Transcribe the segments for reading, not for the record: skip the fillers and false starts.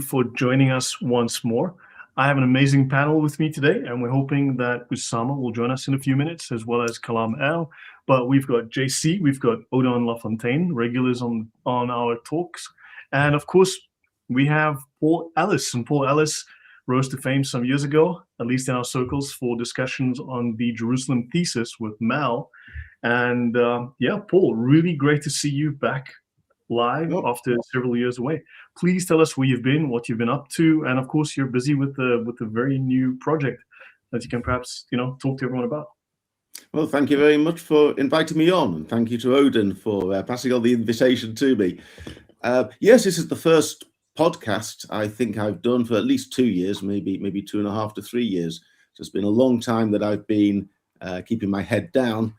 for joining us once more. I have an amazing panel with me today, and we're hoping that Usama will join us in a few minutes, as well as Kalam El. But we've got JC, we've got Odon LaFontaine, regulars on our talks. And of course, we have Paul Ellis. And Paul Ellis rose to fame some years ago, at least in our circles, for discussions on the Jerusalem Thesis with Mal. And Paul, really great to see you back live after several years away. Please tell us where you've been, what you've been up to, and of course you're busy with the very new project that you can perhaps talk to everyone about. Well, thank you very much for inviting me on, and thank you to Odon for passing on the invitation to me. Yes, this is the first podcast I think I've done for at least 2 years, maybe 2.5 to 3 years. So it's been a long time that I've been keeping my head down,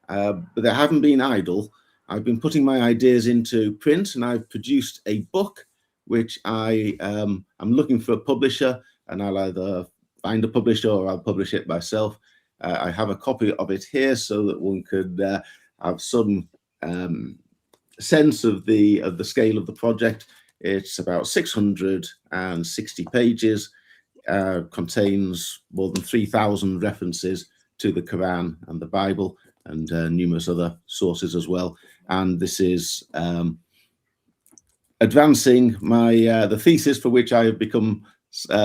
but I haven't been idle. I've been putting my ideas into print, and I've produced a book which I'm looking for a publisher, and I'll either find a publisher or I'll publish it myself. I have a copy of it here so that one could have some sense of the scale of the project. It's about 660 pages, contains more than 3,000 references to the Quran and the Bible, and numerous other sources as well. And this is advancing my the thesis for which I have become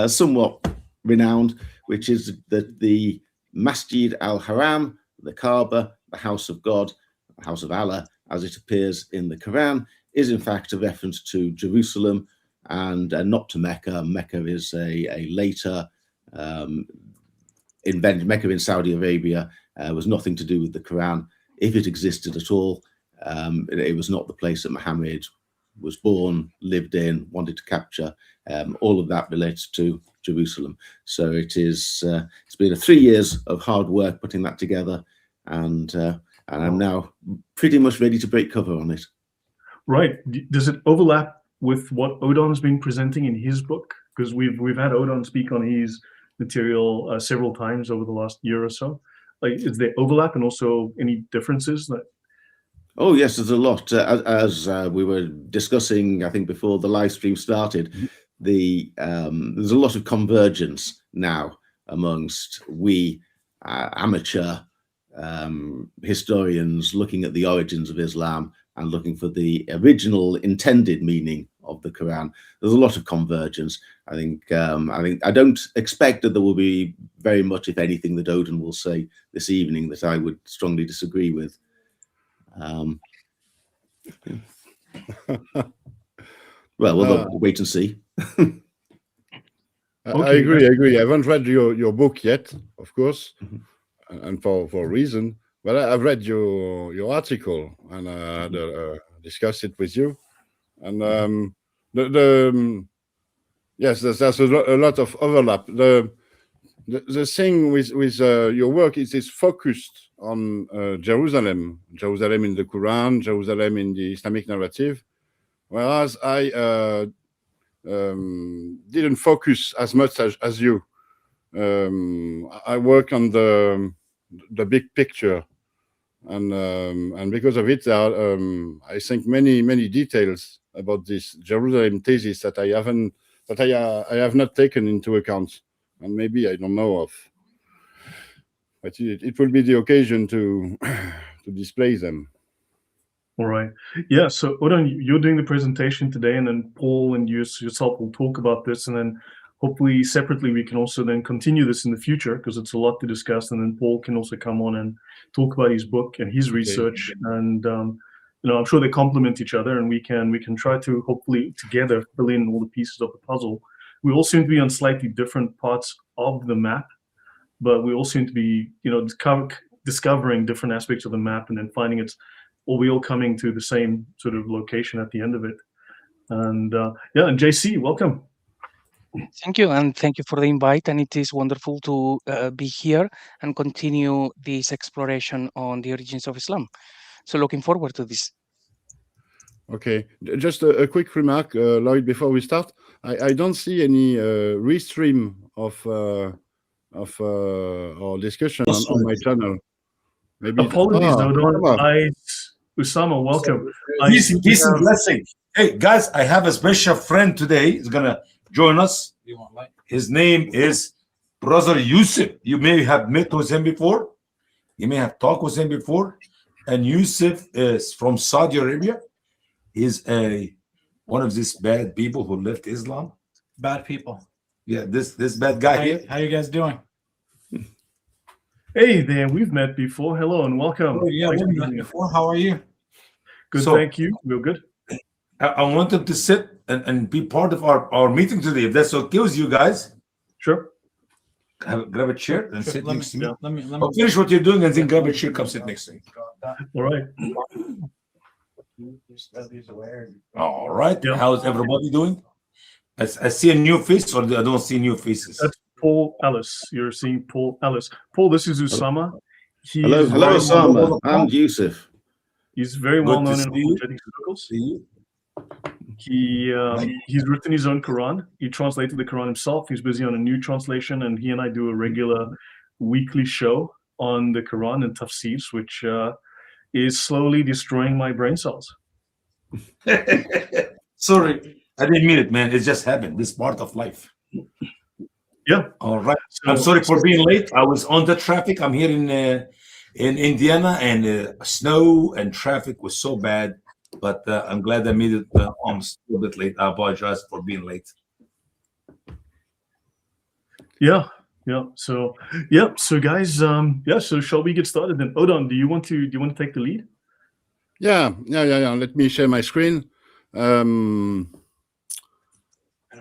somewhat renowned, which is that the Masjid al-Haram, the Kaaba, the house of God, the house of Allah, as it appears in the Quran, is in fact a reference to Jerusalem and not to Mecca. Mecca is a later invented. Mecca in Saudi Arabia was nothing to do with the Quran. If it existed at all, it was not the place that Muhammad was born, lived in, wanted to capture. All of that relates to Jerusalem. So it is. It's been 3 years of hard work putting that together, and I'm now pretty much ready to break cover on it. Right. Does it overlap with what Odon's been presenting in his book? Because we've had Odon speak on his material several times over the last year or so. Like, is there overlap and also any differences that? Oh yes, there's a lot. As we were discussing, I think before the live stream started, there's a lot of convergence now amongst we amateur historians looking at the origins of Islam and looking for the original intended meaning of the Quran. There's a lot of convergence. I think I don't expect that there will be very much, if anything, that Odon will say this evening that I would strongly disagree with. Well, we'll wait and see. I agree. I haven't read your book yet, of course, and for a reason. But I've read your article, and I discussed it with you. And yes, there's a lot of overlap. The thing with your work is it's focused on Jerusalem in the Quran, Jerusalem in the Islamic narrative, whereas I didn't focus as much as you. I work on the big picture, and because of it, there are, I think many details about this Jerusalem thesis that I have not taken into account. And maybe I don't know of, but it will be the occasion to display them. All right. Yeah. So Odon, you're doing the presentation today, and then Paul and yourself will talk about this, and then hopefully separately we can also then continue this in the future, because it's a lot to discuss. And then Paul can also come on and talk about his book and his research, and I'm sure they complement each other, and we can try to hopefully together fill in all the pieces of the puzzle. We all seem to be on slightly different parts of the map, but we all seem to be, discovering different aspects of the map and then finding we all coming to the same sort of location at the end of it. And and JC, welcome. Thank you, and thank you for the invite. And it is wonderful to be here and continue this exploration on the origins of Islam. So looking forward to this. Okay, just a quick remark, Lloyd, before we start. I don't see any restream of our discussion on my channel. Maybe apologies, Odon. Usama, welcome. Peace and blessing. Hey guys, I have a special friend today. He's gonna join us. His name is Brother Yusuf. You may have met with him before. You may have talked with him before. And Yusuf is from Saudi Arabia. He's one of these bad people who left Islam. Bad people. Yeah, this bad guy here. How you guys doing? Hey there, we've met before. Hello and welcome. Oh, yeah, Thanks we've for met being here. before. How are you? Good, So- thank you. We're good. I wanted to sit and be part of our meeting today. If that's okay with you guys, Sure. grab a chair and Sure, sit let next to me, me. let me, let I'll me. finish what you're doing and then grab a chair, come sit next to me. All right. All right. Yeah. How's everybody doing? I see a new face, or I don't see new faces. That's Paul Ellis. You're seeing Paul Ellis. Paul, this is Usama. He's Hello, very Osama well- and Yusuf. He's very Good well to known in see you. apologetic circles. See you? He's written his own Quran. He translated the Quran himself. He's busy on a new translation, and he and I do a regular weekly show on the Quran and tafsirs, which is slowly destroying my brain cells. Sorry, I didn't mean it, man. It just happened. This part of life. Yeah. All right. So- I'm sorry for being late. I was on the traffic. I'm here in Indiana, and snow and traffic was so bad. But I'm glad I made it. I'm still a bit late. I apologize for being late. Yeah. So guys, so shall we get started then? Odon, do you want to take the lead? Yeah. Let me share my screen. I don't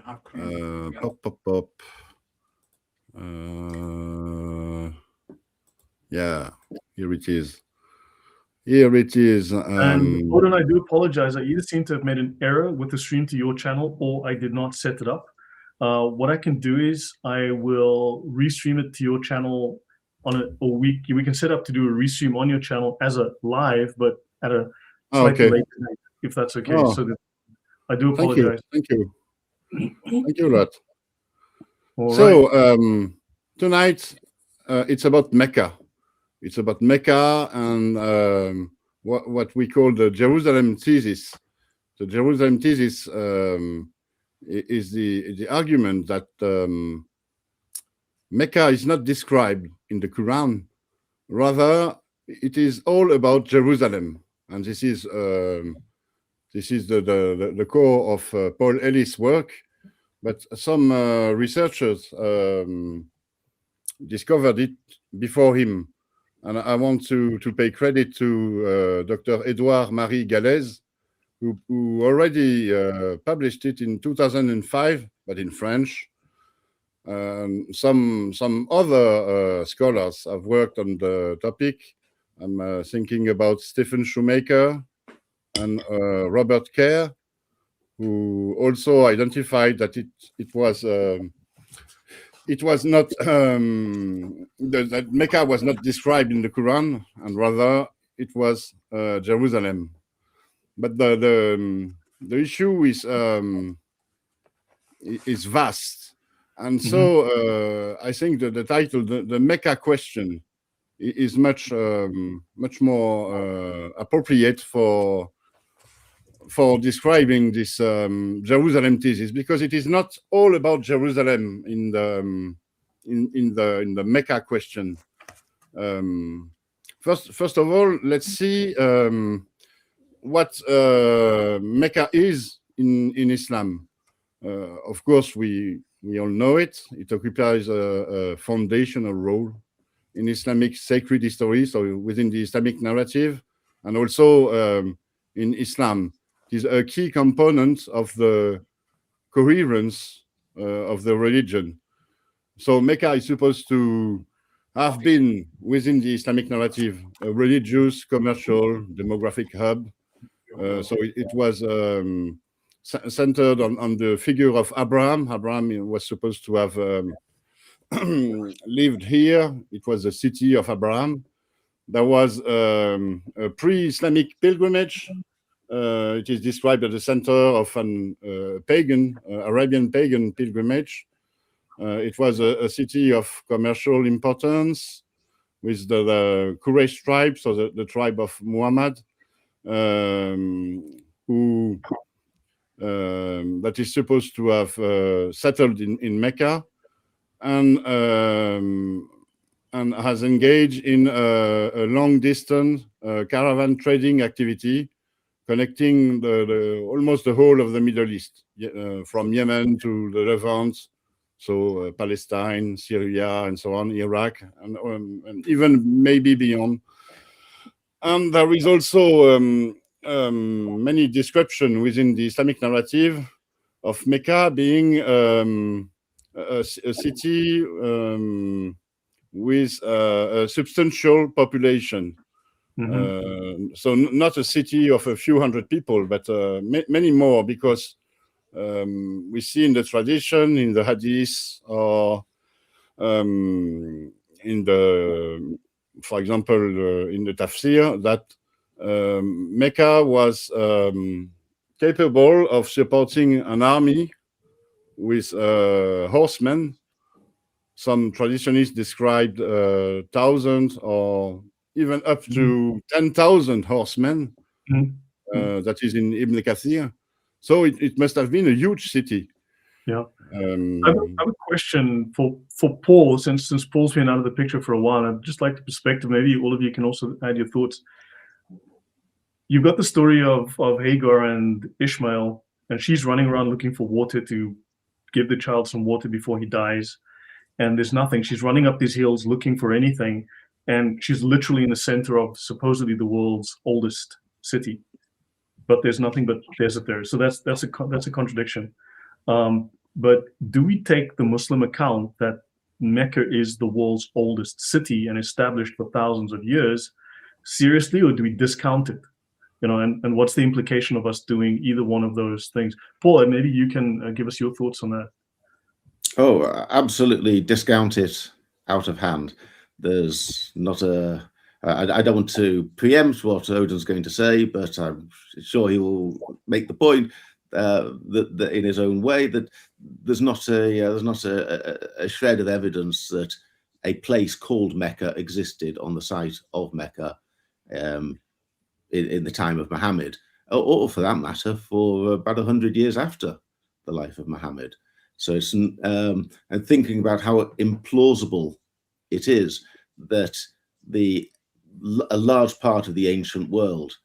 have cream. Pop. Yeah, here it is. And Odon, I do apologize. I either seem to have made an error with the stream to your channel, or I did not set it up. What I can do is I will restream it to your channel we can set up to do a restream on your channel as a live, but at a slightly Okay. later night, if that's okay. Oh. So that I do Thank you. apologize. Thank you a lot. All right. So tonight it's about Mecca. It's about Mecca and what we call the Jerusalem Thesis. The Jerusalem Thesis is the argument that Mecca is not described in the Quran. Rather, it is all about Jerusalem, and this is the core of Paul Ellis' work. But some researchers discovered it before him, and I want to pay credit to Dr. Edouard Marie Galez, who already published it in 2005, but in French. Some other scholars have worked on the topic. I'm thinking about Stephen Shoemaker and Robert Kerr, who also identified that it was not that Mecca was not described in the Quran, and rather it was Jerusalem. But the issue is vast, and so I think that the title, the Mecca question, is much more appropriate for describing this Jerusalem thesis, because it is not all about Jerusalem in the Mecca question. First of all, let's see what Mecca is in Islam. Of course, we all know it. It occupies a foundational role in Islamic sacred history, so within the Islamic narrative, and also in Islam. It is a key component of the coherence of the religion. So Mecca is supposed to have been, within the Islamic narrative, a religious, commercial, demographic hub. So it was centered on the figure of Abraham. Abraham was supposed to have lived here. It was the city of Abraham. There was a pre-Islamic pilgrimage. It is described at the center of an Arabian pagan pilgrimage. It was a city of commercial importance with the Quraysh tribe, so the tribe of Muhammad, who that is supposed to have settled in Mecca and has engaged in a long-distance caravan trading activity connecting almost the whole of the Middle East, from Yemen to the Levant, so Palestine, Syria, and so on, Iraq, and even maybe beyond. And there is also many descriptions within the Islamic narrative of Mecca being a city with a substantial population. So not a city of a few hundred people, but many more, because we see in the tradition, in the hadith, or in the, for example, in the tafsir, that Mecca was capable of supporting an army with horsemen. Some traditionists described 1,000 or even up to 10,000 horsemen. That is in Ibn Kathir. So it must have been a huge city. Yeah. I have a question for Paul, since Paul's been out of the picture for a while. I'd just like the perspective. Maybe all of you can also add your thoughts. You've got the story of Hagar and Ishmael, and she's running around looking for water to give the child some water before he dies. And there's nothing. She's running up these hills looking for anything, and she's literally in the center of supposedly the world's oldest city, but there's nothing but desert there. So that's a contradiction. But do we take the Muslim account that Mecca is the world's oldest city and established for thousands of years seriously, or do we discount it? You know, and what's the implication of us doing either one of those things? Paul, maybe you can give us your thoughts on that. Oh, absolutely discount it out of hand. There's not a... I don't want to preempt what Odin's going to say, but I'm sure he will make the point that in his own way, that there's not a shred of evidence that a place called Mecca existed on the site of Mecca in the time of Muhammad, or for that matter, for about 100 years after the life of Muhammad. So it's and thinking about how implausible it is that a large part of the ancient world,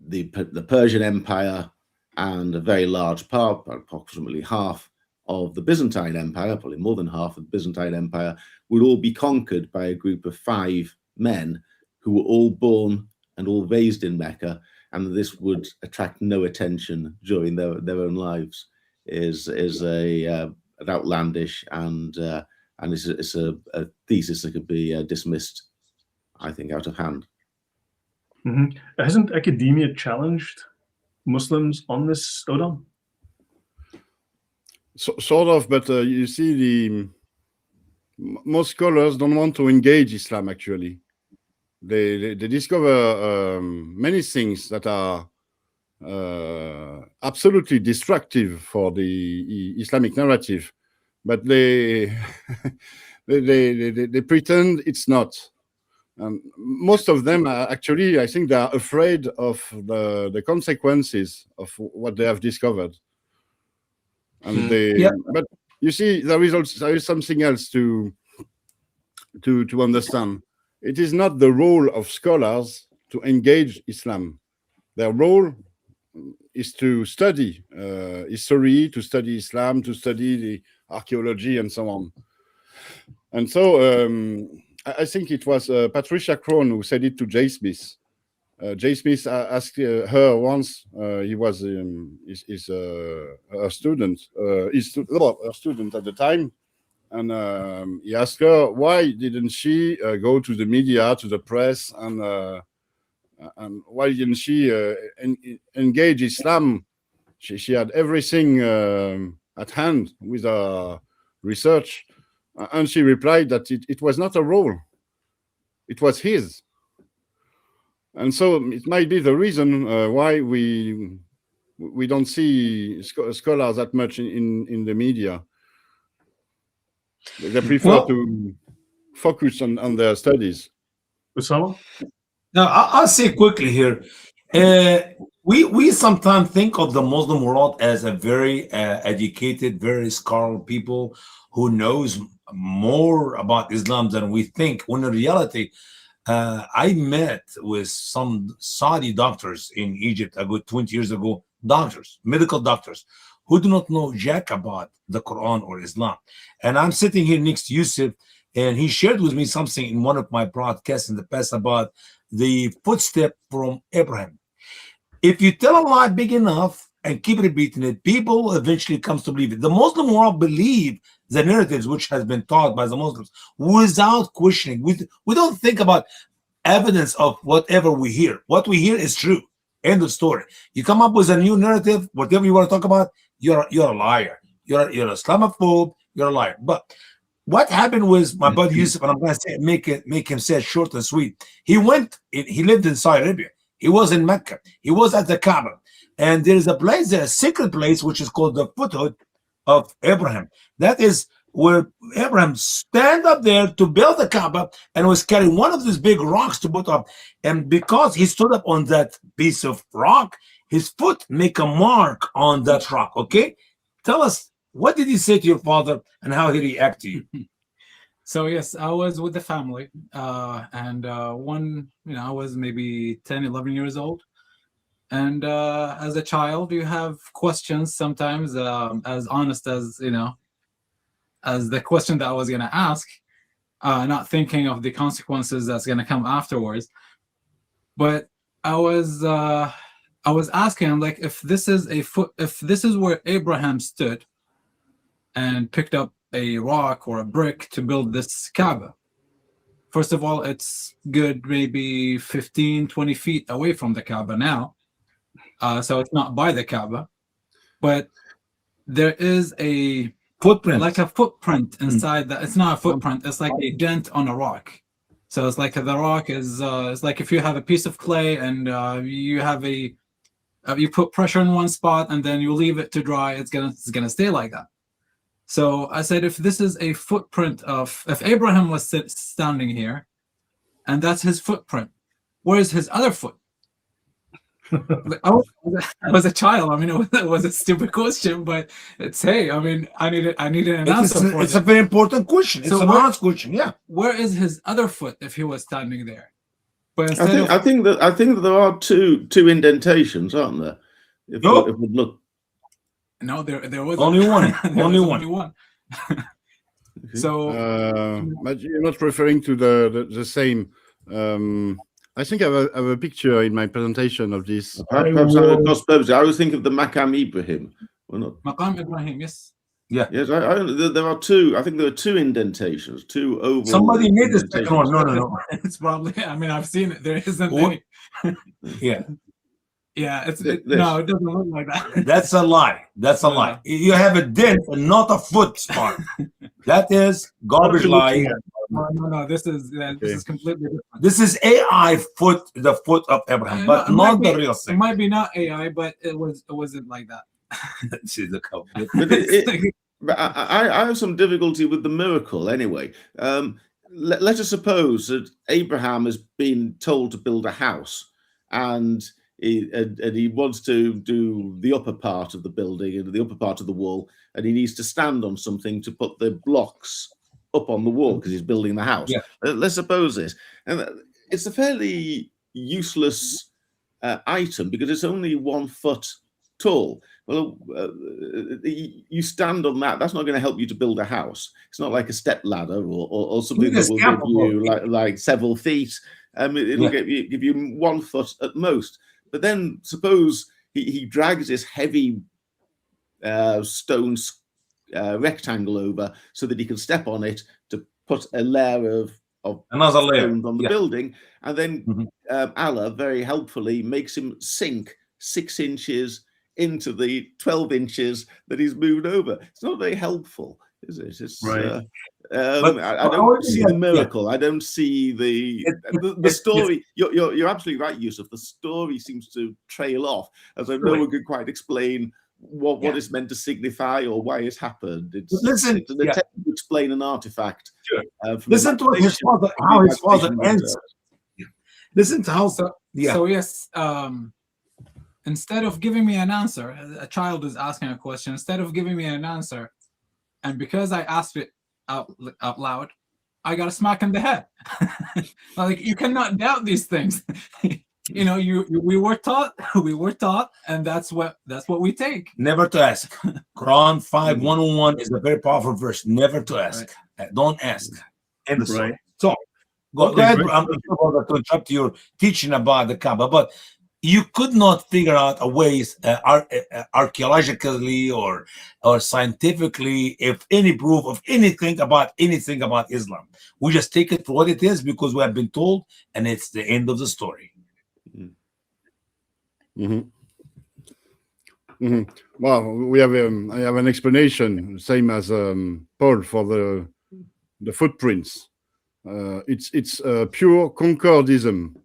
the Persian Empire, and a very large part, approximately half of the Byzantine Empire, probably more than half of the Byzantine Empire, would all be conquered by a group of 5 men who were all born and all raised in Mecca, and this would attract no attention during their own lives is an outlandish and it's a thesis that could be dismissed, I think, out of hand. Hasn't academia challenged Muslims on this, Odon? Sort of, but you see, most scholars don't want to engage Islam, actually. They discover many things that are absolutely destructive for the Islamic narrative, but they they pretend it's not. And most of them are actually, I think, they are afraid of the consequences of what they have discovered. And but you see, there is something else to understand. It is not the role of scholars to engage Islam. Their role is to study history, to study Islam, to study the archaeology, and so on. And so I think it was Patricia Crone who said it to J. Smith. J. Smith asked her once, he was a student, a student at the time, and he asked her, why didn't she go to the media, to the press, and why didn't she engage Islam? She had everything at hand with her research, and she replied that it was not a role, it was his. And so it might be the reason why we don't see scholars that much in the media. They prefer to focus on their studies. Usama? Now, I'll say quickly here. we sometimes think of the Muslim world as a very educated, very scholarly people who knows more about Islam than we think. When in reality, I met with some Saudi doctors in Egypt a good 20 years ago, doctors, medical doctors, who do not know jack about the Quran or Islam. And I'm sitting here next to Yusuf, and he shared with me something in one of my broadcasts in the past about the footstep from Abraham. If you tell a lie big enough and keep repeating it, people eventually comes to believe it. The Muslim world believe the narratives which has been taught by the Muslims without questioning. We don't think about evidence of whatever we hear. What we hear is true. End of story. You come up with a new narrative, whatever you want to talk about, you're a liar. You're an Islamophobe. You're a liar. But what happened with my buddy Yusuf, and I'm going to say make him say it short and sweet. He lived in Saudi Arabia. He was in Mecca. He was at the Kaaba. And there is a place there, a secret place, which is called the foothold of Abraham. That is where Abraham stand up there to build the Kaaba and was carrying one of these big rocks to put up. And because he stood up on that piece of rock, his foot make a mark on that rock. Okay? Tell us, what did he say to your father and how he react to you? So yes, I was with the family, and I was maybe 10, 11 years old. And as a child, you have questions sometimes, as honest as, as the question that I was going to ask, not thinking of the consequences that's going to come afterwards. But I was asking him, like, if this is where Abraham stood and picked up a rock or a brick to build this Kaaba. First of all, it's good maybe 15, 20 feet away from the Kaaba now. So it's not by the Kaaba. But there is a footprint, like a footprint inside that. It's not a footprint, it's like a dent on a rock. So it's like the rock is it's like if you have a piece of clay and you have you put pressure in one spot and then you leave it to dry, it's gonna stay like that. So I said, if this is a footprint if Abraham was standing here, and that's his footprint, where's his other foot? I was a child. I mean, it was a stupid question, but I needed an answer for it. It's a very important question. It's an honest question. Yeah. Where is his other foot if he was standing there? But I think that there are two indentations, aren't there? If we look. No, there was only one. Only one. So, but you're not referring to the same. I think I have a picture in my presentation of this. Perhaps I was thinking of the Maqam Ibrahim. Maqam Ibrahim, yes. Yeah. Yes, there are two. I think there are two indentations, two oval. Somebody made this second one. No. It's probably. I mean, I've seen it. There isn't any. Yeah. Yeah, no, it doesn't look like that. That's a lie. That's a lie. You have a dent and not a foot spot. That is garbage lie. No. This is completely different. This is AI foot, the foot of Abraham, but not the real thing. It might be not AI, but it wasn't like that. See the cover. But I have some difficulty with the miracle anyway. Let us suppose that Abraham has been told to build a house, and he wants to do the upper part of the building and the upper part of the wall, and he needs to stand on something to put the blocks up on the wall because he's building the house. Yeah. Let's suppose this, and it's a fairly useless item because it's only 1 foot tall. Well, you stand on that. That's not going to help you to build a house. It's not like a step ladder or something that will give you like several feet. It'll give you 1 foot at most. But then suppose he drags this heavy stone rectangle over so that he can step on it to put a layer of another layer on the building, and then Allah very helpfully makes him sink 6 inches into the 12 inches that he's moved over. It's not very helpful, is it? It's right. I don't see the miracle. I don't see the story. You're absolutely right, Yusuf. The story seems to trail off, as though no one could quite explain what it's meant to signify or why it's happened. It's an attempt to explain an artifact. Sure. Listen to what how his father answered. Listen to how. So yes. instead of giving me an answer, a child is asking a question, instead of giving me an answer, and because I asked it out loud, I got a smack in the head. Like, you cannot doubt these things. You know, we were taught, and that's what we take. Never to ask. Quran 5:101 is a very powerful verse. Never to ask. Don't ask. End of story. Right. So go Okay, ahead. great. I'm not sure to interrupt your teaching about the Kaaba, but you could not figure out a ways archaeologically or scientifically if any proof of anything about Islam. We just take it for what it is because we have been told, and it's the end of the story. Well, we have I have an explanation, same as Paul, for the footprints. It's pure concordism.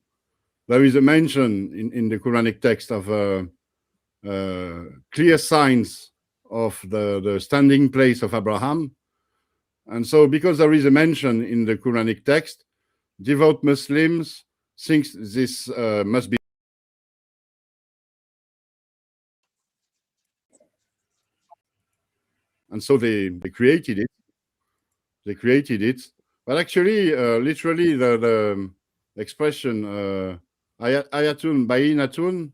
There is a mention in the Quranic text of clear signs of the standing place of Abraham. And so because there is a mention in the Quranic text, devout Muslims think this must be. And so they created it. They created it. But actually, literally, the expression ayatun bayinatun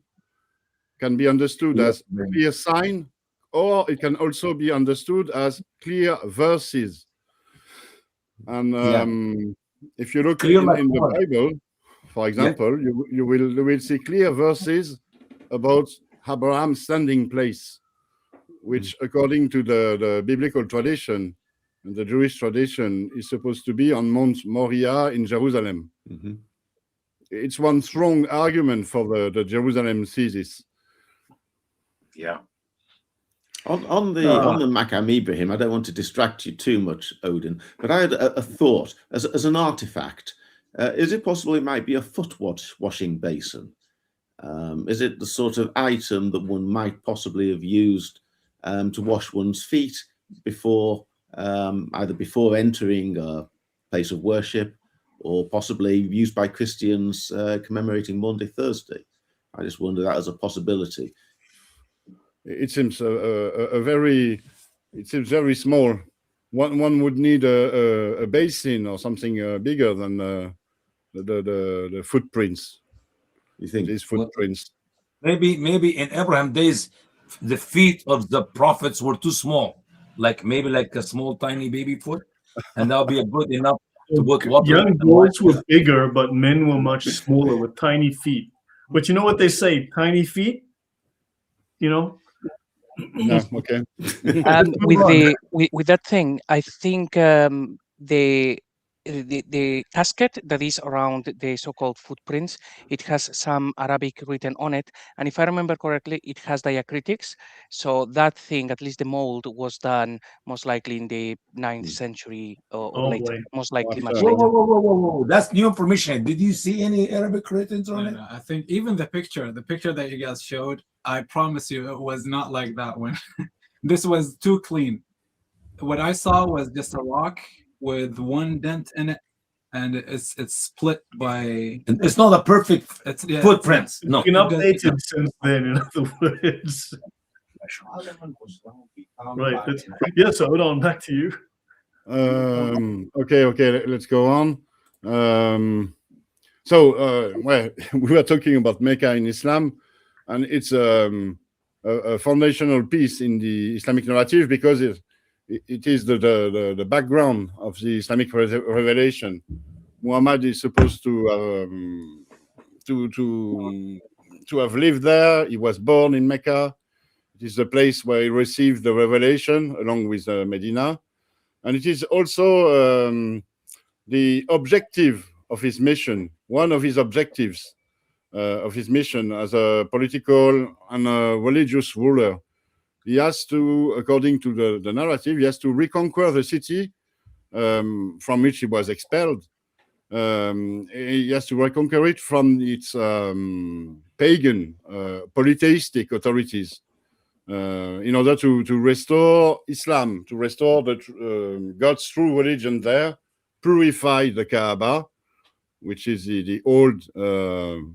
can be understood as clear sign, or it can also be understood as clear verses. And if you look in the Bible, for example, you will see clear verses about Abraham's standing place, which, according to the biblical tradition and the Jewish tradition, is supposed to be on Mount Moriah in Jerusalem. It's one strong argument for the Jerusalem thesis. Yeah. On the Maqam Ibrahim, I don't want to distract you too much, Odin, but I had a thought as an artifact. Is it possible it might be a foot washing basin? Is it the sort of item that one might possibly have used to wash one's feet before, either before entering a place of worship, or possibly used by Christians commemorating Maundy Thursday? I just wonder that as a possibility. It seems very small. One would need a basin or something bigger than the footprints. You think these footprints? Maybe in Abraham days, the feet of the prophets were too small, maybe like a small tiny baby foot, and that would be good enough to put water. Young boys were bigger, but men were much smaller with tiny feet. But you know what they say? Tiny feet, you know. No, okay. And with that thing, I think the casket that is around the so-called footprints, it has some Arabic written on it, and if I remember correctly, it has diacritics. So that thing, at least the mold, was done most likely in the 9th century or later, most likely much later. Whoa. That's new information. Did you see any Arabic written on it? I think even the picture that you guys showed, I promise you, it was not like that one. This was too clean. What I saw was just a rock with one dent in it, and it's split by. It's not a perfect footprints. No, it's been updated since then. In other words, right? Yes, so Odon, back to you. Okay, let's go on. So, well, we were talking about Mecca in Islam, and it's a foundational piece in the Islamic narrative because it is the background of the Islamic revelation. Muhammad is supposed to have lived there. He was born in Mecca. It is the place where he received the revelation, along with Medina, and it is also the objective of his mission. One of his objectives of his mission as a political and a religious ruler. He has to, according to the narrative, he has to reconquer the city from which he was expelled. He has to reconquer it from its pagan, polytheistic authorities in order to restore Islam, to restore God's true religion there, purify the Kaaba, which is the old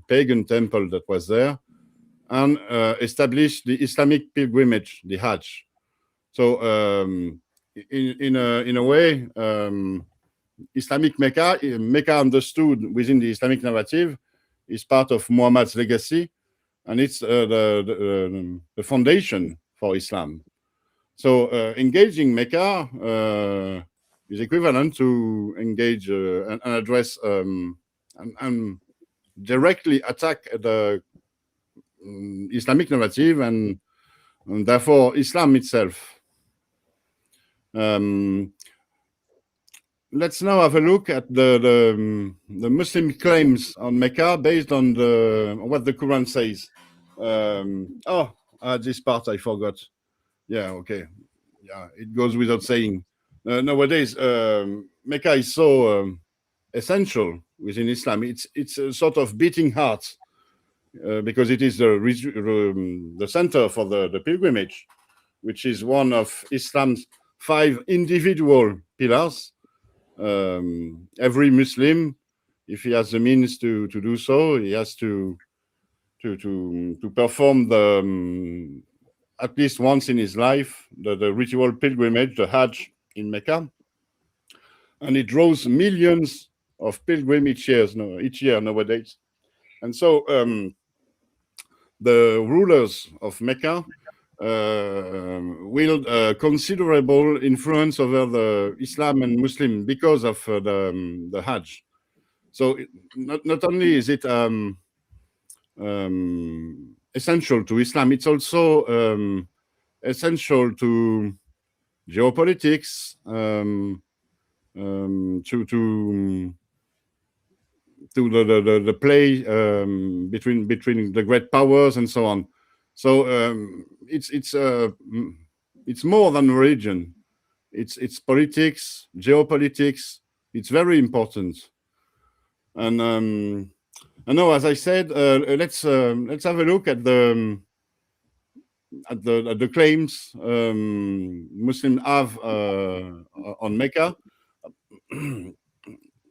pagan temple that was there, and established the Islamic pilgrimage, the Hajj. So in a way, Islamic Mecca understood within the Islamic narrative is part of Muhammad's legacy, and it's the foundation for Islam. So engaging Mecca is equivalent to engage and address and directly attack the Islamic narrative and therefore Islam itself. Let's now have a look at the Muslim claims on Mecca based on what the Quran says. This part I forgot. Yeah, okay. Yeah, it goes without saying. Nowadays, Mecca is so essential within Islam. It's a sort of beating heart because it is the center for the pilgrimage, which is one of Islam's 5 individual pillars. Every Muslim, if he has the means to do so, he has to perform the at least once in his life the ritual pilgrimage, the Hajj in Mecca, and it draws millions of pilgrims each year nowadays. And so the rulers of Mecca wield considerable influence over the Islam and Muslim because of the Hajj. So not only is it essential to Islam, it's also essential to geopolitics, to the play between the great powers and so on. So it's more than religion. It's politics, geopolitics. It's very important. And now, as I said, let's have a look at the claims Muslims have on Mecca,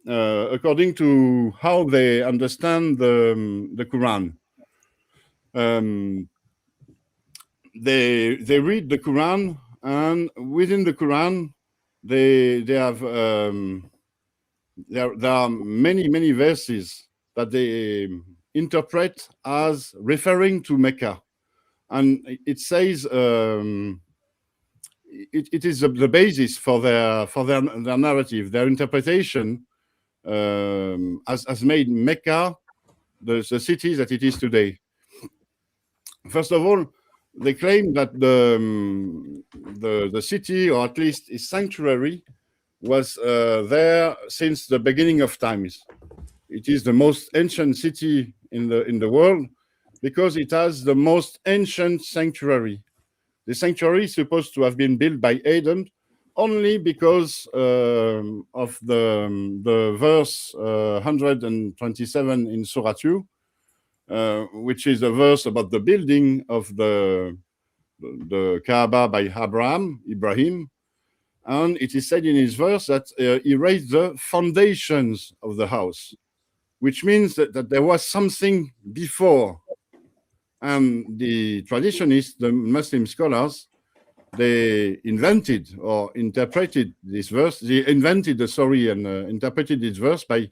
according to how they understand the Quran. They read the Quran, and within the Quran, they have there are many verses that they interpret as referring to Mecca, and it says it is the basis for their narrative, their interpretation has made Mecca the city that it is today. First of all, they claim that the city, or at least its sanctuary, was there since the beginning of times. It is the most ancient city in the world because it has the most ancient sanctuary. The sanctuary is supposed to have been built by Adam only because of the verse 127 in Surah 2, which is a verse about the building of the Kaaba by Ibrahim. And it is said in his verse that he raised the foundations of the house, which means that there was something before. And the traditionists, the Muslim scholars, they invented or interpreted this verse. They invented the story and interpreted this verse by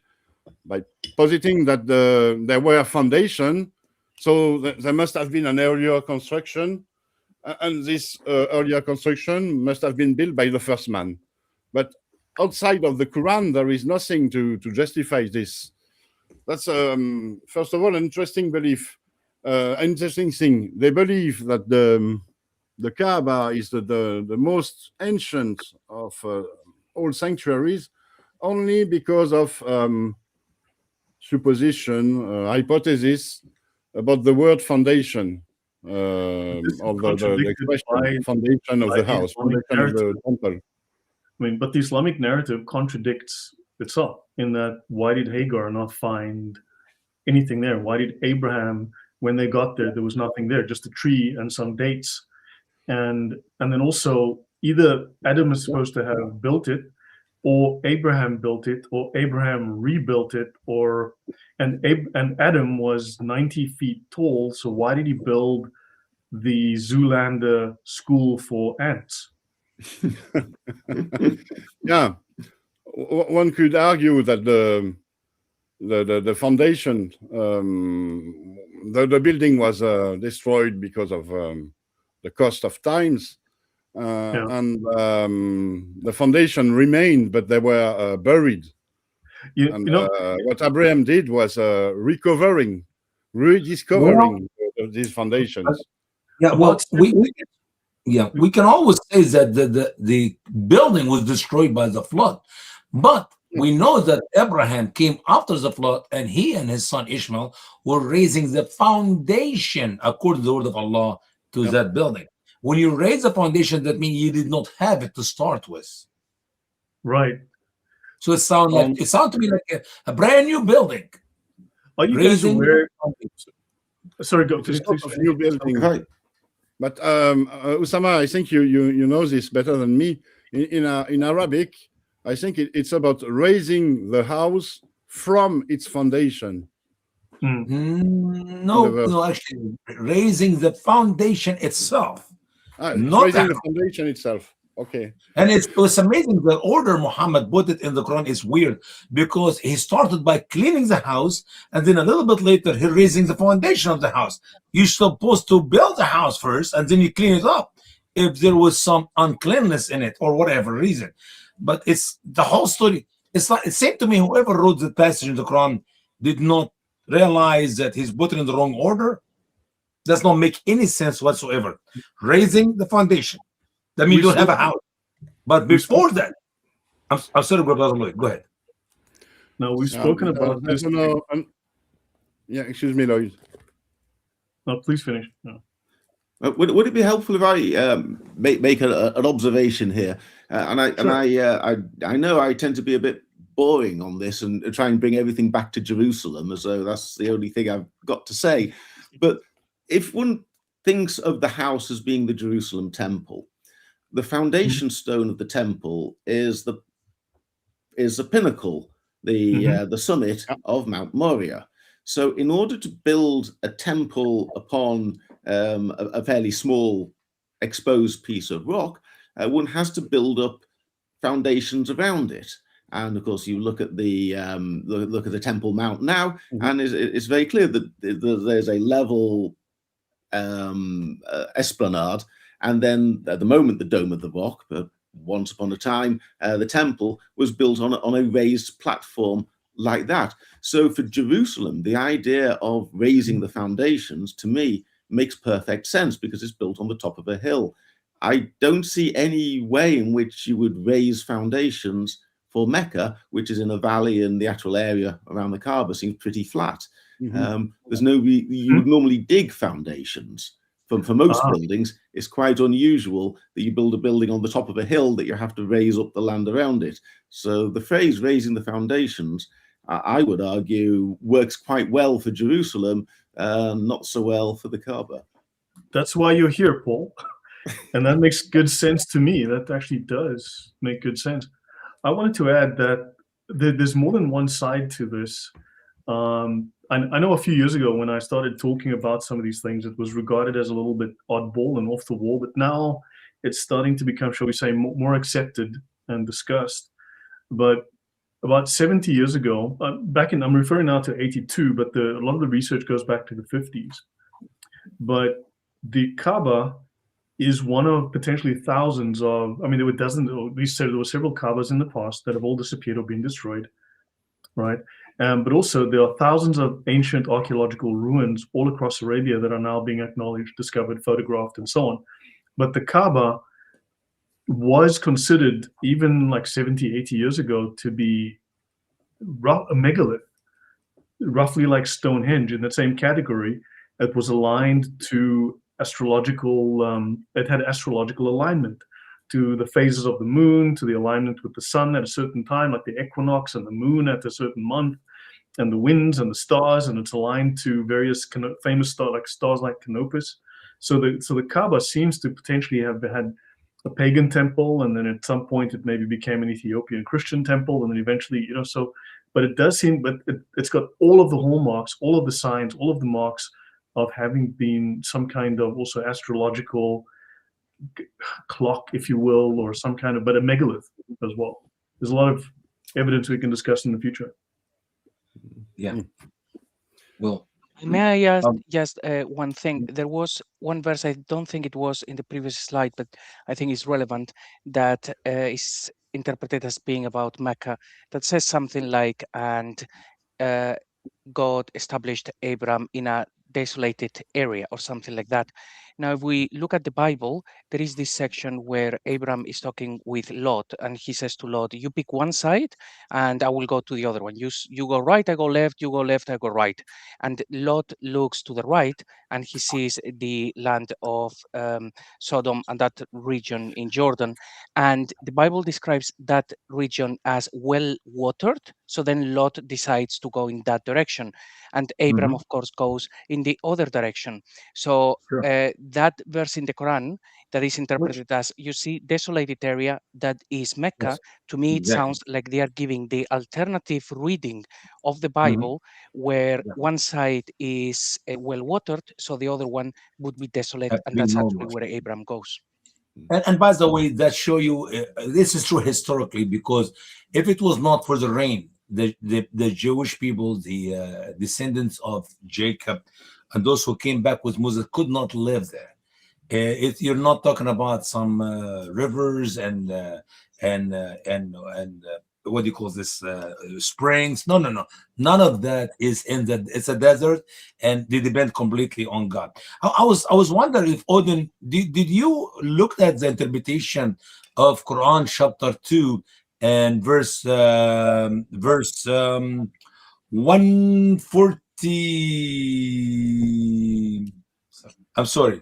positing that there were a foundation, so there must have been an earlier construction, and this earlier construction must have been built by the first man. But outside of the Quran, there is nothing to justify this. That's first of all an interesting belief, interesting thing. They believe that the Kaaba is the most ancient of all sanctuaries, only because of supposition, hypothesis about the word foundation, of the expression foundation of the house, foundation of the temple. I mean, but the Islamic narrative contradicts itself in that why did Hagar not find anything there? Why did Abraham, when they got there, there was nothing there, just a tree and some dates? And then also, either Adam is supposed to have built it, or Abraham built it, or Abraham rebuilt it, and Adam was 90 feet tall, so why did he build the Zoolander school for ants? Yeah, one could argue that the foundation, the building was destroyed because of the cost of times, and the foundation remained, but they were buried. What Abraham did was rediscovering these foundations. Yeah, well, we can always say that the building was destroyed by the flood, but we know that Abraham came after the flood, and he and his son Ishmael were raising the foundation according to the word of Allah to that building. When you raise the foundation, that means you did not have it to start with. Right. So it sounds to me like a brand new building. Are you guys aware? Sorry, go. Please. New building. Right. But Usama, I think you know this better than me. In Arabic, I think it's about raising the house from its foundation. No, actually, raising the foundation itself. Not raising the foundation itself. Okay. And it's amazing the order Muhammad put it in the Quran is weird, because he started by cleaning the house, and then a little bit later he raising the foundation of the house. You're supposed to build the house first, and then you clean it up if there was some uncleanness in it or whatever reason. But it's the whole story. It's like, it seemed to me whoever wrote the passage in the Quran did not realize that he's put it in the wrong order. Does not make any sense whatsoever. Raising the foundation. That means you don't have a house. But before that, I'm sorry, Brother Lloyd. Go ahead. No, we've spoken about this. Yeah, excuse me, Lloyd. No, please finish. No. Would it be helpful if I make an observation here? I know I tend to be a bit boring on this and try and bring everything back to Jerusalem, as though that's the only thing I've got to say. But if one thinks of the house as being the Jerusalem temple, the foundation stone of the temple is the pinnacle, the summit of Mount Moriah. So in order to build a temple upon a fairly small exposed piece of rock, one has to build up foundations around it. And of course, you look at the Temple Mount now, and it's very clear that there's a level esplanade, and then at the moment the Dome of the Rock. But once upon a time, the temple was built on a raised platform like that. So for Jerusalem, the idea of raising the foundations, to me, makes perfect sense, because it's built on the top of a hill. I don't see any way in which you would raise foundations for Mecca, which is in a valley, and the actual area around the Kaaba seems pretty flat. There's no you would normally dig foundations. For most buildings, it's quite unusual that you build a building on the top of a hill that you have to raise up the land around it. So the phrase raising the foundations, I would argue, works quite well for Jerusalem, not so well for the Kaaba. That's why you're here, Paul. And that makes good sense to me. That actually does make good sense. I wanted to add that there's more than one side to this. I know a few years ago when I started talking about some of these things, it was regarded as a little bit oddball and off the wall, but now it's starting to become, shall we say, more accepted and discussed. But about 70 years ago, I'm referring now to 82, but a lot of the research goes back to the 50s. But the Kaaba is one of potentially thousands of, there were dozens, or at least there were several Kaabas in the past that have all disappeared or been destroyed, right? But also there are thousands of ancient archaeological ruins all across Arabia that are now being acknowledged, discovered, photographed, and so on. But the Kaaba was considered, even like 70, 80 years ago, to be a megalith, roughly like Stonehenge, in that same category. It was aligned to astrological, it had astrological alignment to the phases of the moon, to the alignment with the sun at a certain time, like the equinox, and the moon at a certain month, and the winds and the stars, and it's aligned to various famous stars like Canopus. So the Kaaba seems to potentially have had a pagan temple, and then at some point it maybe became an Ethiopian Christian temple, and then eventually, so, but it does seem, but it's got all of the hallmarks, all of the signs, all of the marks of having been some kind of also astrological clock, if you will, or some kind of, but a megalith as well. There's a lot of evidence we can discuss in the future. Yeah. Well, May I ask just one thing? There was one verse, I don't think it was in the previous slide, but I think it's relevant, that is interpreted as being about Mecca, that says something like, and God established Abraham in a desolated area or something like that. Now, if we look at the Bible, there is this section where Abraham is talking with Lot, and he says to Lot, you pick one side and I will go to the other one. You go right, I go left, you go left, I go right. And Lot looks to the right and he sees the land of Sodom and that region in Jordan. And the Bible describes that region as well watered. So then Lot decides to go in that direction. And Abraham, of course, goes in the other direction. So that verse in the Quran that is interpreted as, you see, desolated area, that is Mecca. Yes, to me, it exactly. sounds like they are giving the alternative reading of the Bible, where one side is well watered, so the other one would be desolate, and that's actually where Abraham goes. And by the way, that show you this is true historically, because if it was not for the rain, the Jewish people, the descendants of Jacob, and those who came back with Moses could not live there. You're not talking about some rivers and what do you call this, springs? No. None of that is in the. It's a desert, and they depend completely on God. I was wondering if Odon, did you look at the interpretation of Quran chapter 2 and verse 140? I'm sorry,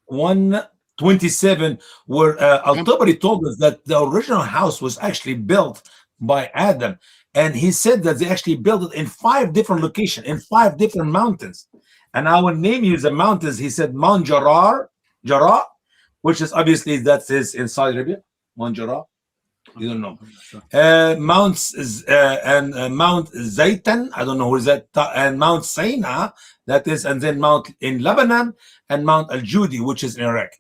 127, where Al-Tabari told us that the original house was actually built by Adam, and he said that they actually built it in 5 different locations, in 5 different mountains. And I will name you the mountains. He said Mount Jarrah, which is obviously that is in Saudi Arabia. Mount Jarrah, you don't know. Mount Zaytan, I don't know where is that, and Mount Sinai, that is, and then Mount in Lebanon, and Mount Al-Judi, which is in Iraq.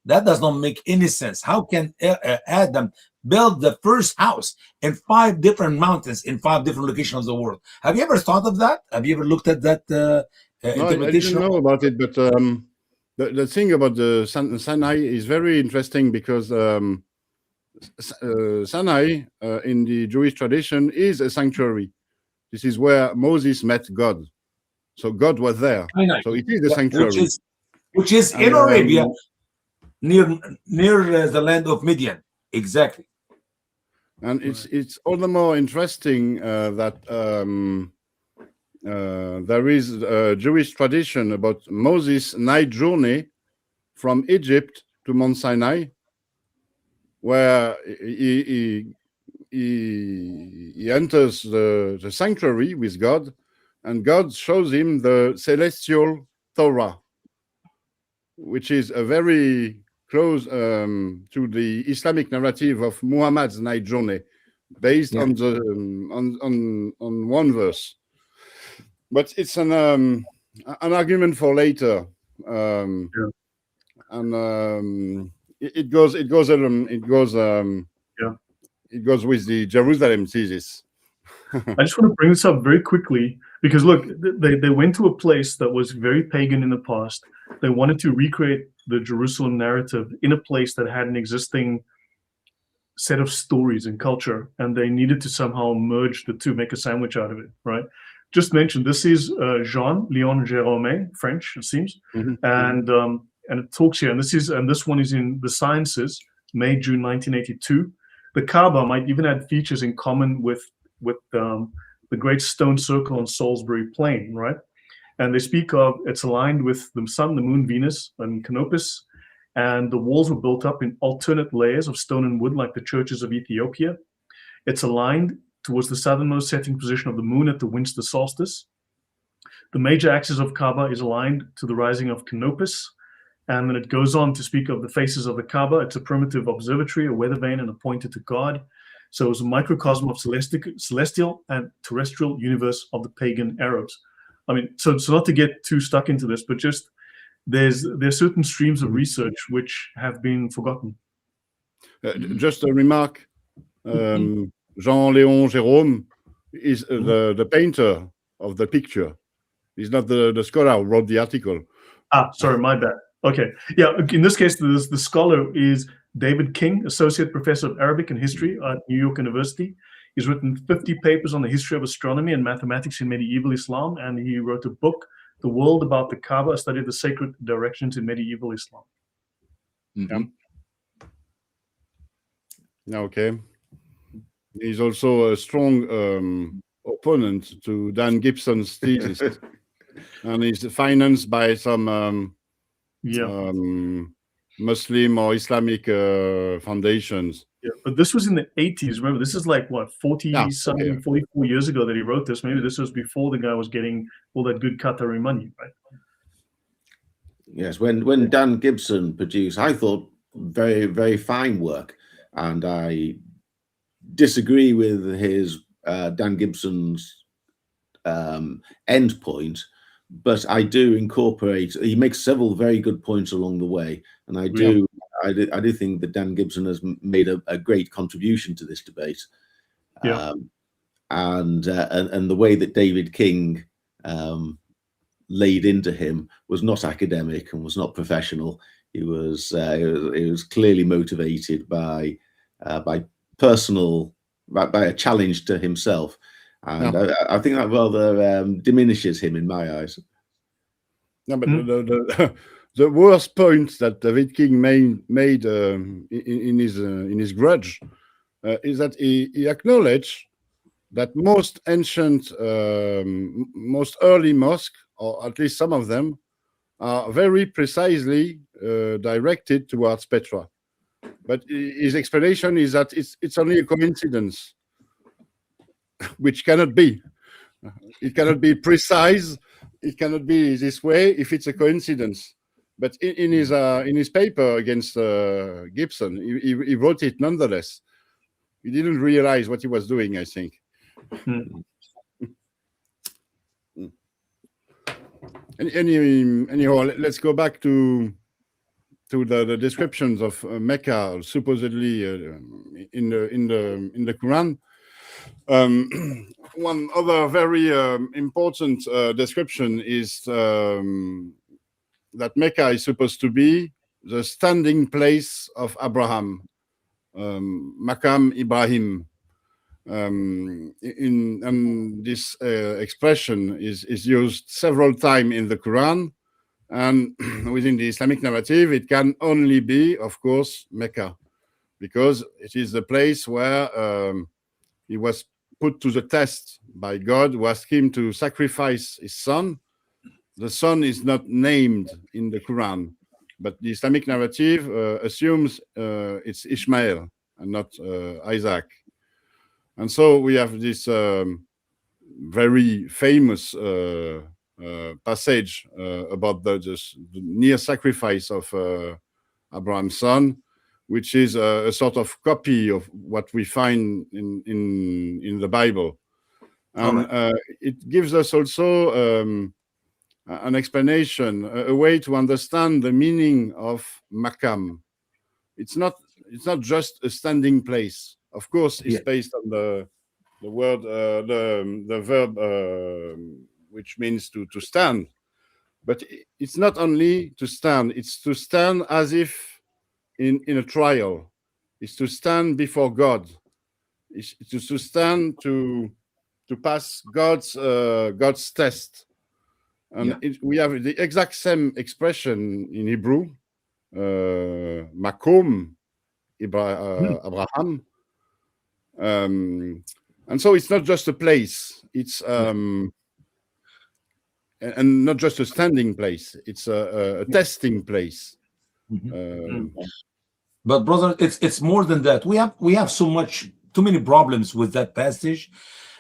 That does not make any sense. How can Adam build the first house in 5 different mountains in 5 different locations of the world? Have you ever thought of that? Have you ever looked at that interpretation? I didn't know about it, but the thing about the Sinai is very interesting, because Sinai in the Jewish tradition is a sanctuary. This is where Moses met God. So God was there. So it is a sanctuary. Which is in Arabia, near the land of Midian. Exactly. And it's all the more interesting that there is a Jewish tradition about Moses' night journey from Egypt to Mount Sinai, where he enters the sanctuary with God, and God shows him the celestial Torah, which is a very close to the Islamic narrative of Muhammad's night journey, based on the on one verse. But it's an argument for later, and it goes with the Jerusalem thesis. I just want to bring this up very quickly, because look, they went to a place that was very pagan in the past. They wanted to recreate the Jerusalem narrative in a place that had an existing set of stories and culture, and they needed to somehow merge the two, make a sandwich out of it, right? Just mentioned, this is Jean-Léon Gérôme, French, it seems, and it talks here, and this one is in the Sciences, May, June 1982. The Kaaba might even add features in common with the Great Stone Circle on Salisbury Plain, right? And they speak of, it's aligned with the sun, the moon, Venus, and Canopus, and the walls were built up in alternate layers of stone and wood, like the churches of Ethiopia. It's aligned towards the southernmost setting position of the moon at the winter solstice. The major axis of Kaaba is aligned to the rising of Canopus, And then it goes on to speak of the faces of the Kaaba. It's a primitive observatory, a weather vane, and appointed to God. So it was a microcosm of celestial and terrestrial universe of the pagan Arabs. I mean, so not to get too stuck into this, but just there's certain streams of research which have been forgotten. Just a remark. Jean-Léon Gérôme is the painter of the picture. He's not the scholar who wrote the article. Ah, sorry, my bad. Okay. Yeah, in this case, the scholar is David King, Associate Professor of Arabic and History at New York University. He's written 50 papers on the history of astronomy and mathematics in medieval Islam, and he wrote a book, The World About the Kaaba, a study of the sacred directions in medieval Islam. Okay. He's also a strong opponent to Dan Gibson's thesis, and he's financed by some Muslim or Islamic foundations. Yeah, but this was in the 80s. Remember, this is like what, 44 years ago that he wrote this. Maybe this was before the guy was getting all that good Qatari money, right? Yes, when Dan Gibson produced, I thought very, very fine work, and I disagree with his Dan Gibson's end point, but I do incorporate. He makes several very good points along the way, and I do think that Dan Gibson has made a great contribution to this debate. And the way that David King laid into him was not academic and was not professional. He was clearly motivated by a challenge to himself, and I think that rather diminishes him in my eyes. No, but the worst point that David King made in his grudge is that he acknowledged that most ancient, most early mosques, or at least some of them, are very precisely directed towards Petra. But his explanation is that it's only a coincidence, which cannot be. It cannot be precise. It cannot be this way if it's a coincidence. But in his paper against Gibson, he wrote it nonetheless. He didn't realize what he was doing, I think. Anyhow, let's go back to the descriptions of Mecca, supposedly in the Quran. One other very important description is that Mecca is supposed to be the standing place of Abraham, Maqam Ibrahim. And this expression is used several times in the Quran, and within the Islamic narrative, it can only be, of course, Mecca, because it is the place where he was put to the test by God, who asked him to sacrifice his son. The son is not named in the Quran, but the Islamic narrative assumes it's Ishmael and not Isaac. And so we have this very famous passage about the near sacrifice of Abraham's son, which is a sort of copy of what we find in the Bible. And it gives us also an explanation, a way to understand the meaning of Maqam. It's not just a standing place. Of course, it's based on the word, the verb, which means to stand. But it's not only to stand; it's to stand as if in a trial. It's to stand before God. It's to stand to pass God's test. And we have the exact same expression in Hebrew, Makom, Abraham. And so it's not just a place, it's and not just a standing place, it's a testing place. But brother, it's more than that. We have too many problems with that passage,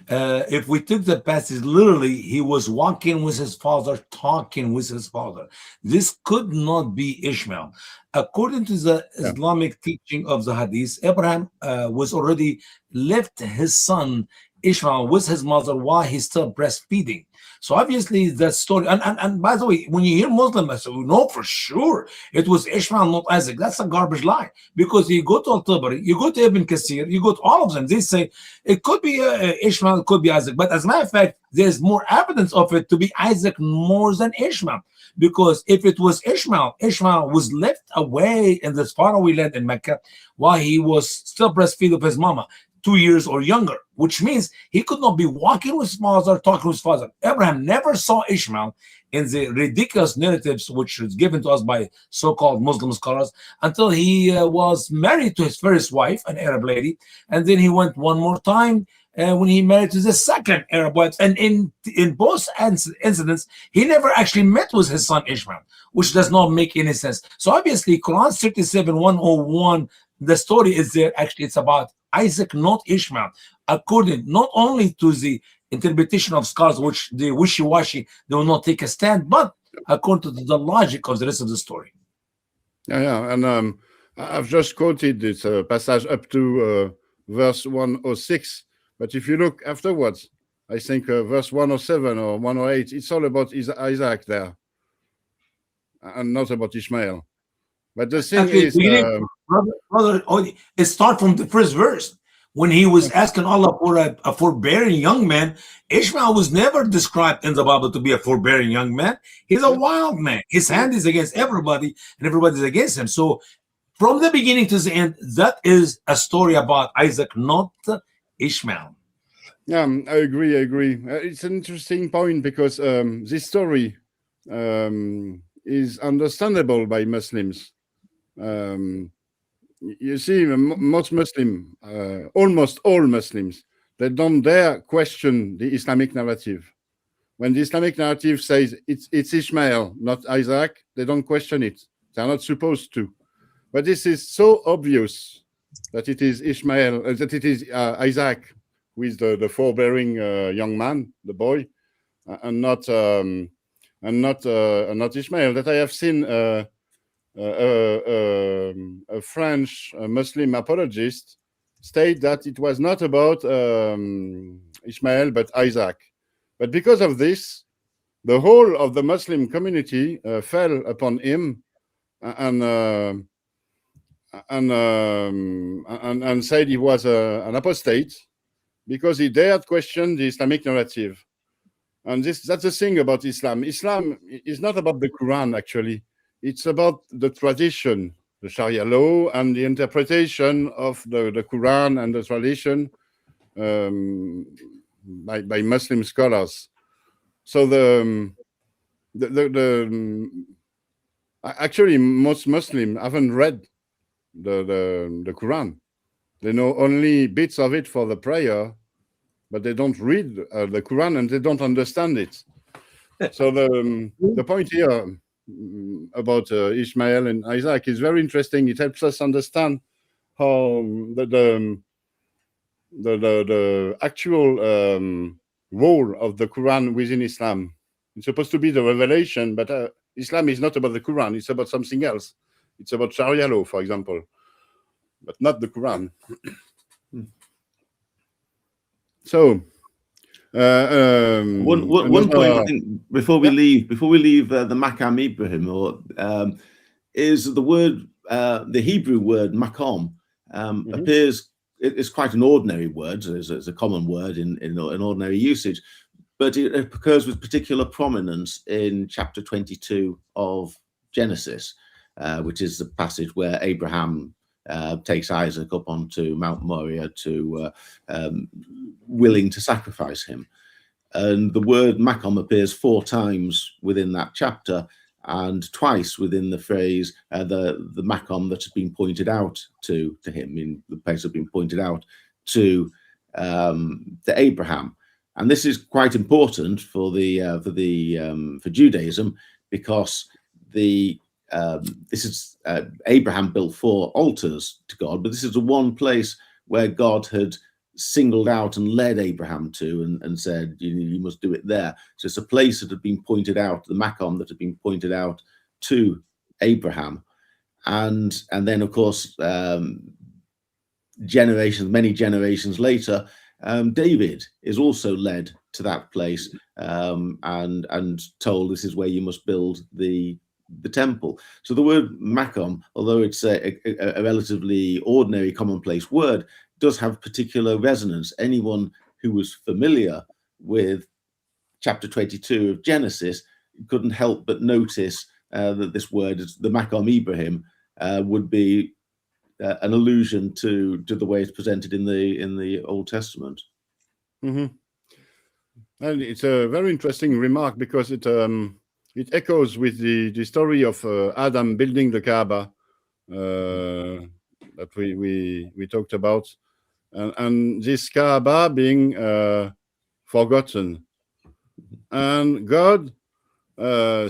If we took the passage literally, he was walking with his father, talking with his father. This could not be Ishmael. According to the Islamic teaching of the Hadith, Abraham was already left his son Ishmael with his mother while he's still breastfeeding. So obviously that story, and by the way, when you hear Muslim, I say, we know for sure it was Ishmael, not Isaac. That's a garbage lie, because you go to Al-Tabari, you go to Ibn Kathir, you go to all of them, they say it could be Ishmael, it could be Isaac. But as a matter of fact, there's more evidence of it to be Isaac more than Ishmael, because if it was Ishmael, Ishmael was left away in this faraway land in Mecca while he was still breastfeeding of his mama, 2 years or younger, which means he could not be walking with his mother, talking with his father. Abraham never saw Ishmael in the ridiculous narratives which is given to us by so-called Muslim scholars until he was married to his first wife, an Arab lady, and then he went one more time when he married to the second Arab wife. And in both incidents, he never actually met with his son Ishmael, which does not make any sense. So obviously, Quran 37:101, the story is there. Actually, it's about Isaac, not Ishmael, according not only to the interpretation of scholars, which the wishy-washy, they will not take a stand, but according to the logic of the rest of the story. Yeah, and I've just quoted this passage up to verse 106, but if you look afterwards, I think verse 107 or 108, it's all about Isaac there, and not about Ishmael. But the thing Actually, is, brother, it starts from the first verse. When he was asking Allah for a forbearing young man, Ishmael was never described in the Bible to be a forbearing young man. He's a wild man. His hand is against everybody, and everybody's against him. So from the beginning to the end, that is a story about Isaac, not Ishmael. yeah, I agree. It's an interesting point because this story is understandable by Muslims. You see, most Muslims, almost all Muslims, they don't dare question the Islamic narrative. When the Islamic narrative says it's Ishmael, not Isaac, they don't question it. They're not supposed to. But this is so obvious that it is Ishmael, that it is Isaac who is the forbearing young man, the boy, and not Ishmael. That I have seen a French Muslim apologist state that it was not about Ishmael but Isaac. But because of this, the whole of the Muslim community fell upon him and said he was an apostate because he dared question the Islamic narrative. And that's the thing about Islam. Islam is not about the Quran, actually. It's about the tradition, the Sharia law, and the interpretation of the Quran and the tradition by Muslim scholars. So actually most Muslims haven't read the Quran. They know only bits of it for the prayer, but they don't read the Quran and they don't understand it. So the point here about Ishmael and Isaac is very interesting. It helps us understand how the actual role of the Quran within Islam. It's supposed to be the revelation, but Islam is not about the Quran. It's about something else. It's about Sharia law, for example, but not the Quran. So one point I think before we leave the Makam Ibrahim is the word the Hebrew word makom appears. It's quite an ordinary word. It's a common word in ordinary usage, but it occurs with particular prominence in chapter 22 of Genesis, which is the passage where Abraham takes Isaac up onto Mount Moriah to willing to sacrifice him. And the word makom appears 4 times within that chapter and twice within the phrase the makom that has been pointed out to him, in the place has been pointed out to Abraham. And this is quite important for Judaism, because this is Abraham built 4 altars to God, but this is the one place where God had singled out and led Abraham to and said, you must do it there. So it's a place that had been pointed out, the Maqam that had been pointed out to Abraham. And then, of course, many generations later, David is also led to that place and told this is where you must build the temple. So the word Maqam, although it's a relatively ordinary, commonplace word, does have particular resonance. Anyone who was familiar with chapter 22 of Genesis couldn't help but notice that this word, the Maqam Ibrahim, would be an allusion to the way it's presented in the Old Testament. Mm-hmm. And it's a very interesting remark because it echoes with the story of Adam building the Kaaba that we talked about, and this Kaaba being forgotten, and God,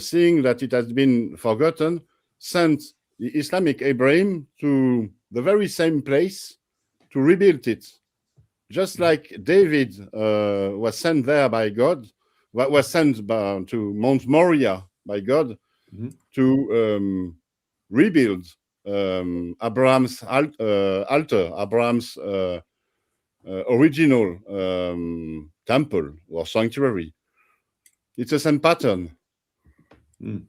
seeing that it has been forgotten, sent the Islamic Ibrahim to the very same place to rebuild it. Just like David was sent there by God, was sent to Mount Moriah by God to rebuild Abraham's altar, Abraham's original temple or sanctuary. It's the same pattern. Don't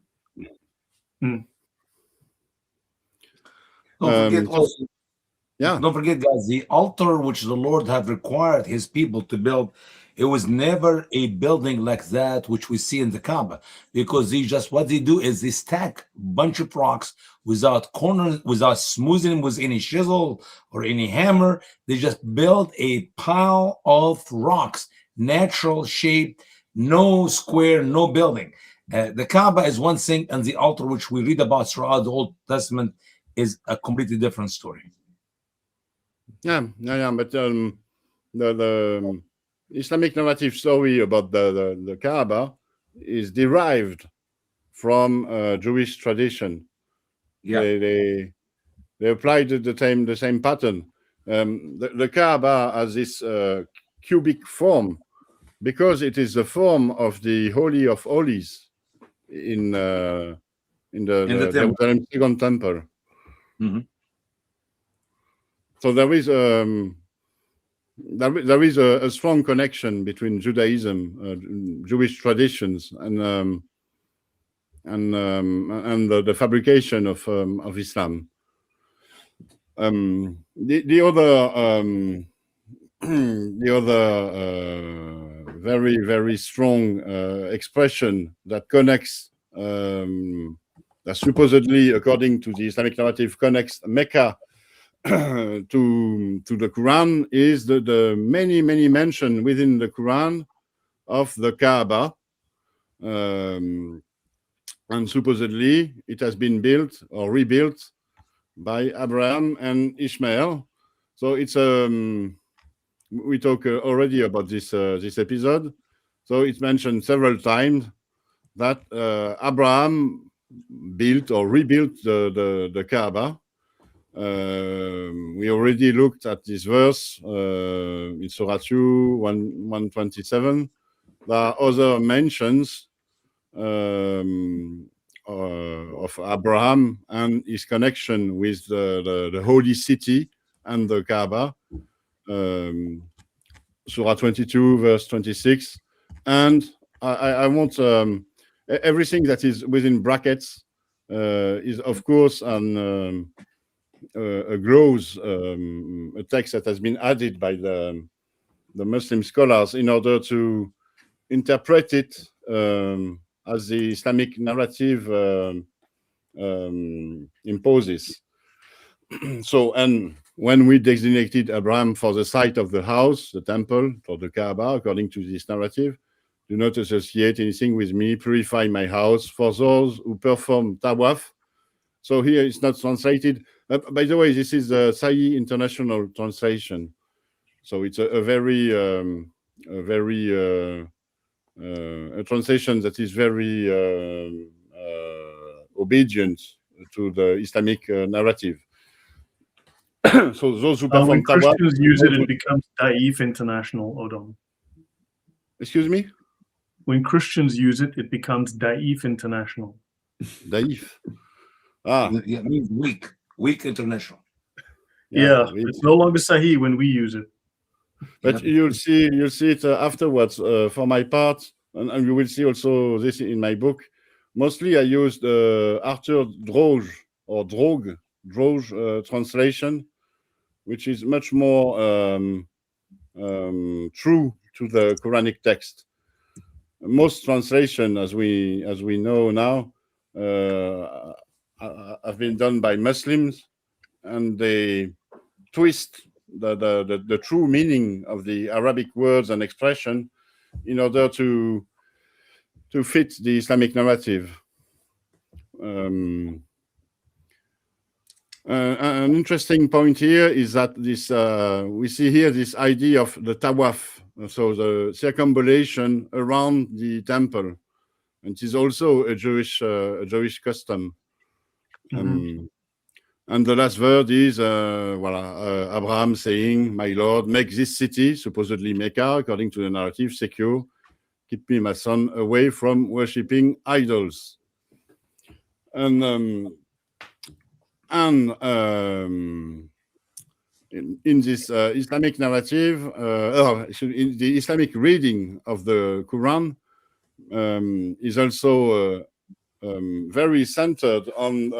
forget, guys, the altar which the Lord had required his people to build, it was never a building like that which we see in the Kaaba, because what they do is they stack a bunch of rocks without corners, without smoothing with any chisel or any hammer. They just build a pile of rocks, natural shape, no square, no building. The Kaaba is one thing, and the altar which we read about throughout the Old Testament is a completely different story. But the Islamic narrative story about the Kaaba is derived from Jewish tradition. Yeah, They applied the same pattern. The Kaaba has this cubic form because it is the form of the Holy of Holies in the Jerusalem Second Temple. Mm-hmm. So there is a strong connection between Judaism, Jewish traditions, and the fabrication of Islam. The other very, very strong expression that connects, that supposedly, according to the Islamic narrative, connects Mecca to the Quran is the many mention within the Quran of the Kaaba, and supposedly it has been built or rebuilt by Abraham and Ishmael. So it's we talked already about this episode. So it's mentioned several times that Abraham built or rebuilt the Kaaba. We already looked at this verse in Surah 2, 127. There are other mentions of Abraham and his connection with the holy city and the Kaaba. Surah 22, verse 26. And I want everything that is within brackets is, of course, a gloss, a text that has been added by the Muslim scholars in order to interpret it as the Islamic narrative imposes. So, and when we designated Abraham for the site of the house, the temple, for the Kaaba, according to this narrative, do not associate anything with me, purify my house for those who perform tawaf. So here it's not translated. By the way, this is the Sahi International Translation. So it's a translation that is very obedient to the Islamic narrative. So those who perform when tawaf, Christians use it, it becomes Daif International, Odon. excuse me, When Christians use it, it becomes Daif International. Daif. Ah, Yeah, means weak international. Yeah, we- it's no longer Sahih when we use it. but you'll see it afterwards. For my part, and you will see also this in my book. Mostly, I used Arthur Droge or Droge translation, which is much more true to the Quranic text. Most translation, as we know now, have been done by Muslims, and they twist the true meaning of the Arabic words and expression in order to fit the Islamic narrative. An interesting point here is that this we see here this idea of the tawaf, so the circumambulation around the temple, and it is also a Jewish custom. And the last word is Abraham saying, "My Lord, make this city," supposedly Mecca, according to the narrative, secure. Keep me, my son, away from worshipping idols. And in this Islamic narrative, in the Islamic reading of the Quran, is also very centered on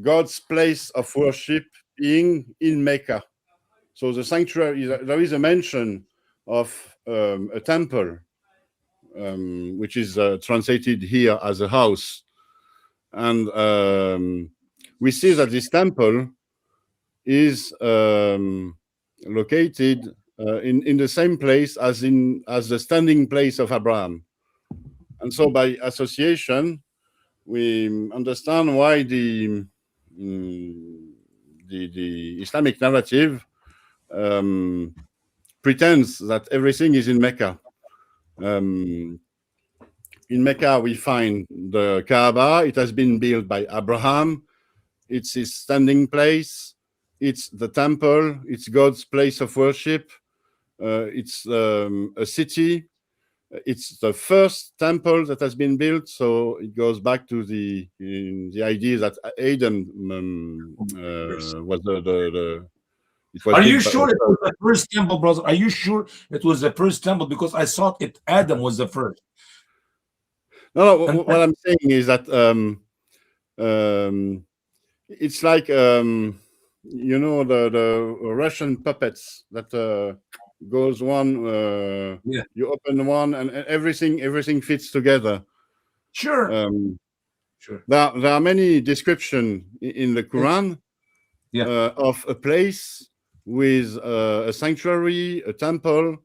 God's place of worship being in Mecca. So the sanctuary, there is a mention of a temple, which is translated here as a house. And we see that this temple is located in the same place as the standing place of Abraham. And so by association, we understand why the Islamic narrative pretends that everything is in Mecca. In Mecca, we find the Kaaba. It has been built by Abraham. It's his standing place. It's the temple. It's God's place of worship. It's a city. It's the first temple that has been built. So it goes back to the idea that Adam was the it was Are you built by- sure it was the first temple, brother? Are you sure it was the first temple? Because I thought Adam was the first. No, what I'm saying is that it's like you know the Russian puppets that goes one. Yeah. You open one and everything fits together. Sure. Sure. There are many descriptions in the Quran of a place with a sanctuary, a temple.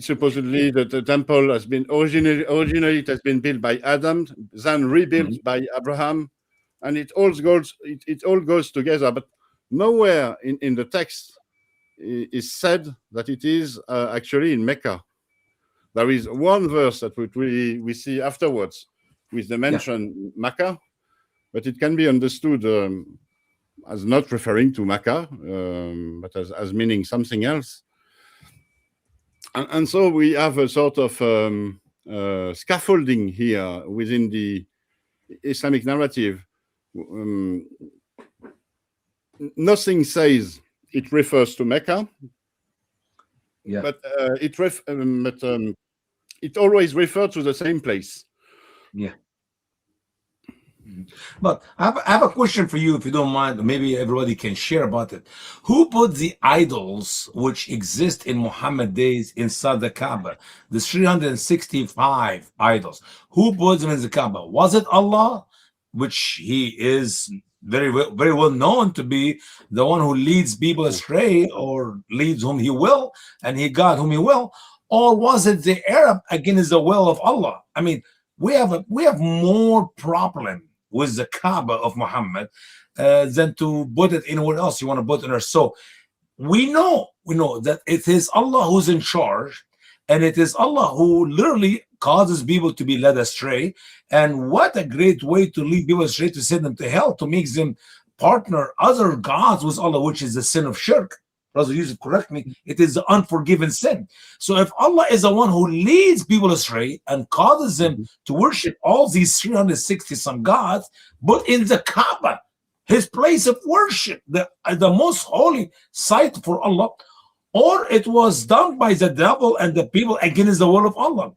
Supposedly the temple has been originally it has been built by Adam, then rebuilt by Abraham, and it all goes together. But nowhere in the text is said that it is actually in Mecca. There is one verse that we see afterwards with the mention Mecca, but it can be understood as not referring to Mecca, but as meaning something else. And so we have a sort of scaffolding here within the Islamic narrative. Nothing says it refers to Mecca, but it always refers to the same place. Yeah. But I have a question for you, if you don't mind. Maybe everybody can share about it. Who put the idols which exist in Muhammad days inside the Kaaba? The 365 idols. Who put them in the Kaaba? Was it Allah, which he is very well known to be the one who leads people astray, or leads whom he will, and he guides whom he will? Or was it the Arab against the will of Allah? I mean, we have more problem with the Kaaba of Muhammad than to put it anywhere else you want to put in her. So we know that it is Allah who's in charge, and it is Allah who literally causes people to be led astray. And what a great way to lead people astray, to send them to hell, to make them partner other gods with Allah, which is the sin of shirk. Brother Yusuf, correct me. It is the unforgiven sin. So if Allah is the one who leads people astray and causes them to worship all these 360 some gods, but in the Kaaba, his place of worship, the most holy site for Allah, or it was done by the devil and the people against the will of Allah.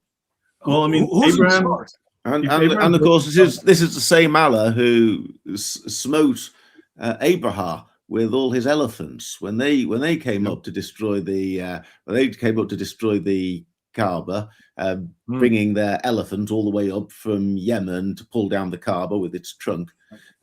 Well, I mean, Who's in Abraham, charge? And of course, this is the same Allah who smote Abraham with all his elephants when they came up to destroy the Kaaba, bringing their elephant all the way up from Yemen to pull down the Kaaba with its trunk.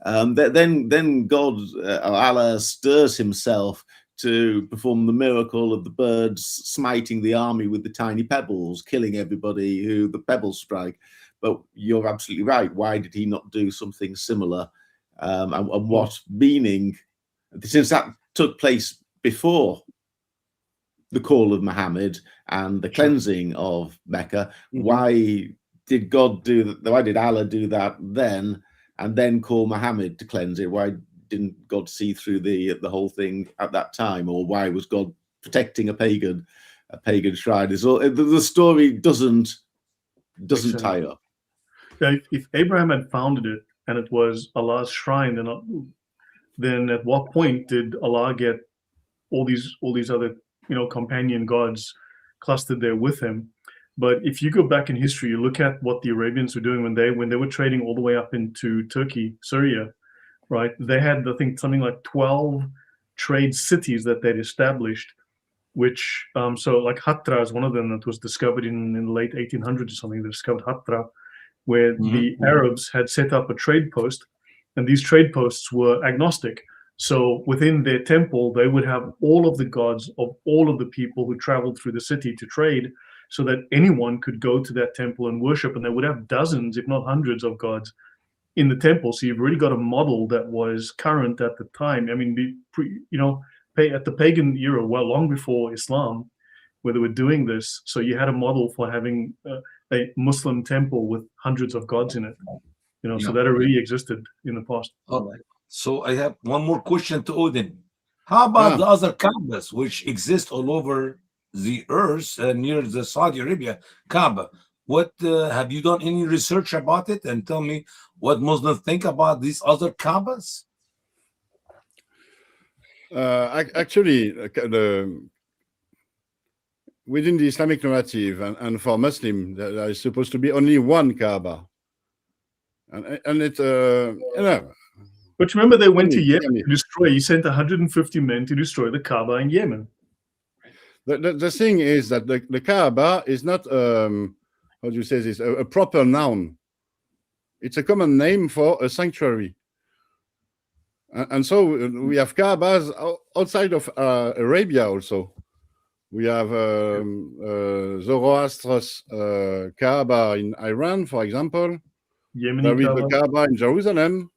Then God, Allah, stirs himself to perform the miracle of the birds smiting the army with the tiny pebbles, killing everybody who the pebbles strike. But you're absolutely right. Why did he not do something similar? And what meaning? Since that took place before the call of Muhammad and the cleansing of Mecca, why did God do that? Why did Allah do that then, and then call Muhammad to cleanse it? Why didn't God see through the whole thing at that time, or why was God protecting a pagan shrine? The story doesn't tie up. If Abraham had founded it and it was Allah's shrine, then at what point did Allah get all these other companion gods clustered there with him? But if you go back in history, you look at what the Arabians were doing when they were trading all the way up into Turkey, Syria, right? They had, I think, something like 12 trade cities that they'd established, which so like Hatra is one of them that was discovered in the late 1800s or something. They discovered Hatra, where the Arabs had set up a trade post, and these trade posts were agnostic. So within their temple, they would have all of the gods of all of the people who traveled through the city to trade, so that anyone could go to that temple and worship, and they would have dozens, if not hundreds, of gods in the temple. So you've already got a model that was current at the time. I mean, at the pagan era, well, long before Islam, where they were doing this. So you had a model for having a Muslim temple with hundreds of gods in it. So that already existed in the past. All right. So I have one more question to Odin. How about the other Kaabas which exist all over the earth near the Saudi Arabia Kaaba? What have you done any research about it, and tell me what Muslims think about these other Kaabas? Actually, within the Islamic narrative and for Muslim, there is supposed to be only one Kaaba, and it But remember, they went to Yemen to destroy. He sent 150 men to destroy the Kaaba in Yemen. The thing is that the Kaaba is not how do you say this, a proper noun. It's a common name for a sanctuary. And so we have Kaabas outside of Arabia also. We have Zoroaster's Kaaba in Iran, for example. There is the Kaaba in Jerusalem,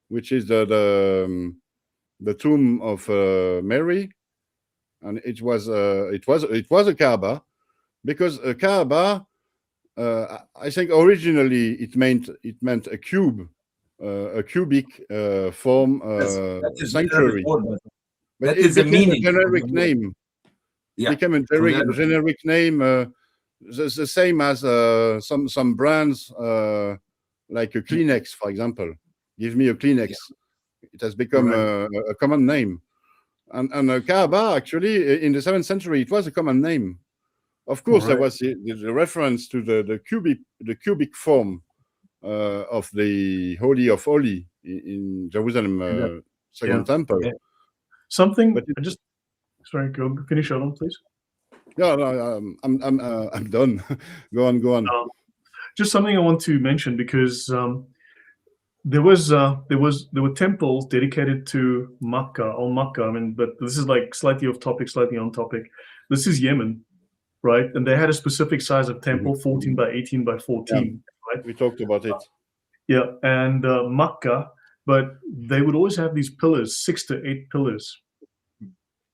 which is the tomb of Mary, and it was a Kaaba, because a Kaaba, I think originally it meant a cube, a cubic form sanctuary. But it became a generic name. It became a generic name, the same as some brands like a Kleenex, for example. Give me a Kleenex. It has become a common name. And a Kaaba, actually, in the 7th century, it was a common name. Of course, there was the reference to the cubic form of the Holy of Holy in Jerusalem, Second Temple. Something. Sorry, go finish on, please. No, I'm done. Go on. Just something I want to mention, because there were temples dedicated to Mecca, Al-Makkah. I mean, but this is like slightly off topic, slightly on topic. This is Yemen, right? And they had a specific size of temple, 14 by 18 by 14. Right? We talked about it. And Mecca, but they would always have these pillars, 6 to 8 pillars.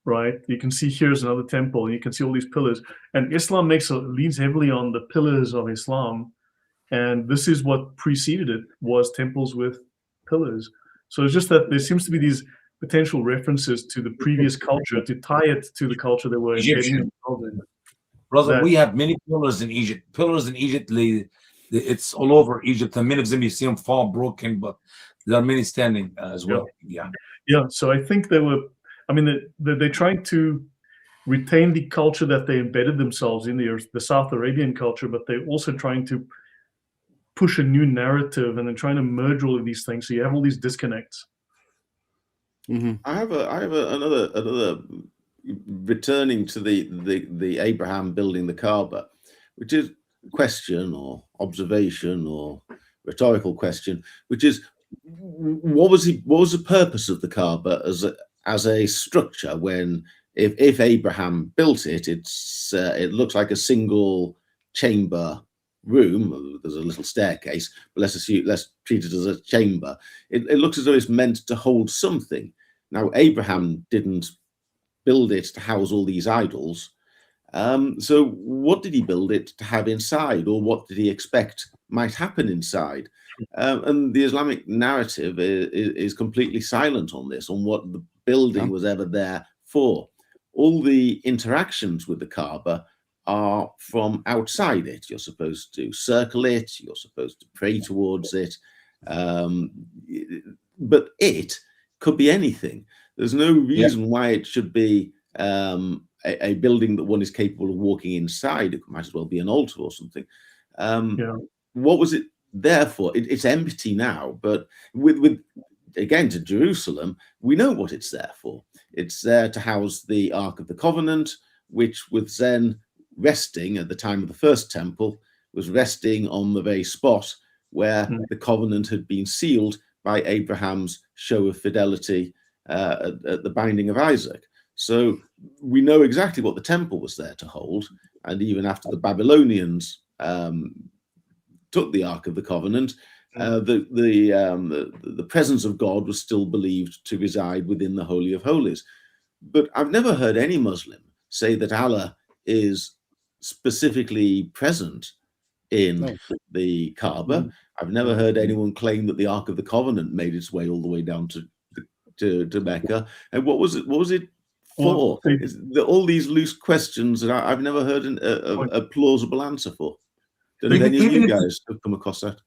right? You can see here's another temple, and you can see all these pillars. And Islam leans heavily on the pillars of Islam, and this is what preceded it, was temples with pillars. So it's just that there seems to be these potential references to the previous culture to tie it to the culture they were embedding Egyptian. themselves in. Brother, That- we have many pillars in Egypt. Pillars in Egypt, it's all over Egypt, and many of them you see them fall broken, but there are many standing as well. Yeah. Yeah, so I think they're trying to retain the culture that they embedded themselves in, the South Arabian culture, but they're also trying to push a new narrative and then trying to merge all of these things. So you have all these disconnects. Mhm. I have another returning to the Abraham building the Kaaba, which is a question or observation or rhetorical question, which is what was the purpose of the Kaaba as a structure when if Abraham built it, it looks like a single chamber room. There's a little staircase, but let's treat it as a chamber. It looks as though it's meant to hold something. Now, Abraham didn't build it to house all these idols. So what did he build it to have inside, or what did he expect might happen inside? And the Islamic narrative is completely silent on this, on what the building was ever there for. All the interactions with the Kaaba are from outside it. You're supposed to circle it, you're supposed to pray towards it, but it could be anything. There's no reason why it should be a building that one is capable of walking inside. It might as well be an altar or something. What was it there for? It's empty now, but with again to Jerusalem, we know what it's there for. It's there to house the Ark of the Covenant, which was then resting at the time of the first temple, was resting on the very spot where the covenant had been sealed by Abraham's show of fidelity at the binding of Isaac. So we know exactly what the temple was there to hold. And even after the Babylonians took the Ark of the Covenant, the presence of God was still believed to reside within the Holy of Holies. But I've never heard any Muslim say that Allah is specifically present in the Kaaba. I've never heard anyone claim that the Ark of the Covenant made its way all the way down to Mecca. And what was it for? All these loose questions that I've never heard a plausible answer for. Don't know if any of you guys have come across that.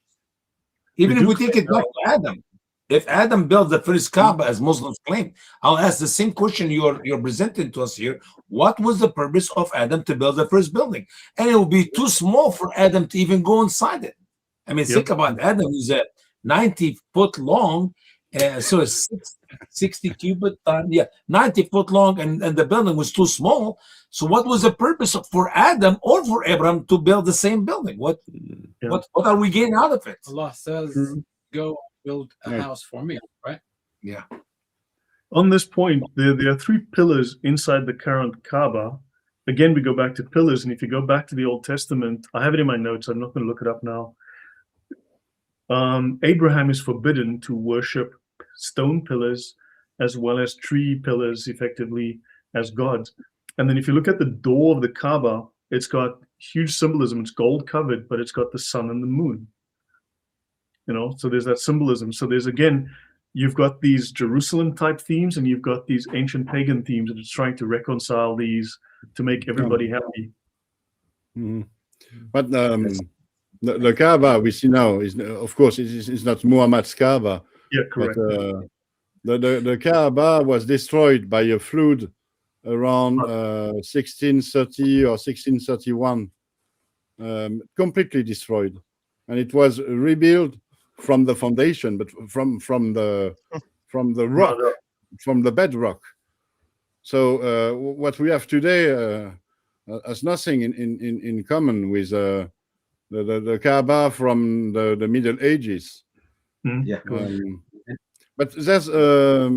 Even if we take it back to Adam, if Adam built the first Kaaba, as Muslims claim, I'll ask the same question you're presenting to us here. What was the purpose of Adam to build the first building? And it would be too small for Adam to even go inside it. I mean, think about Adam, who's 90 foot long, so it's 60 cubit, 90 foot long, and the building was too small. So what was the purpose for Adam or for Abraham to build the same building? What are we getting out of it? Allah says, go build a house for me, right? Yeah. On this point, there are three pillars inside the current Kaaba. Again, we go back to pillars, and if you go back to the Old Testament, I have it in my notes, I'm not going to look it up now. Abraham is forbidden to worship stone pillars as well as tree pillars, effectively, as gods. And then if you look at the door of the Kaaba, it's got huge symbolism. It's gold covered, but it's got the sun and the moon. So there's that symbolism. So there's, again, you've got these Jerusalem type themes and you've got these ancient pagan themes, and it's trying to reconcile these to make everybody happy. But the Kaaba we see now is, of course, it's not Muhammad's Kaaba. Yeah, correct. But the Kaaba was destroyed by a flood around 1630 or 1631, completely destroyed, and it was rebuilt from the foundation, but from the rock, from the bedrock. So what we have today has nothing in common with the Kaaba from the Middle Ages. But there's a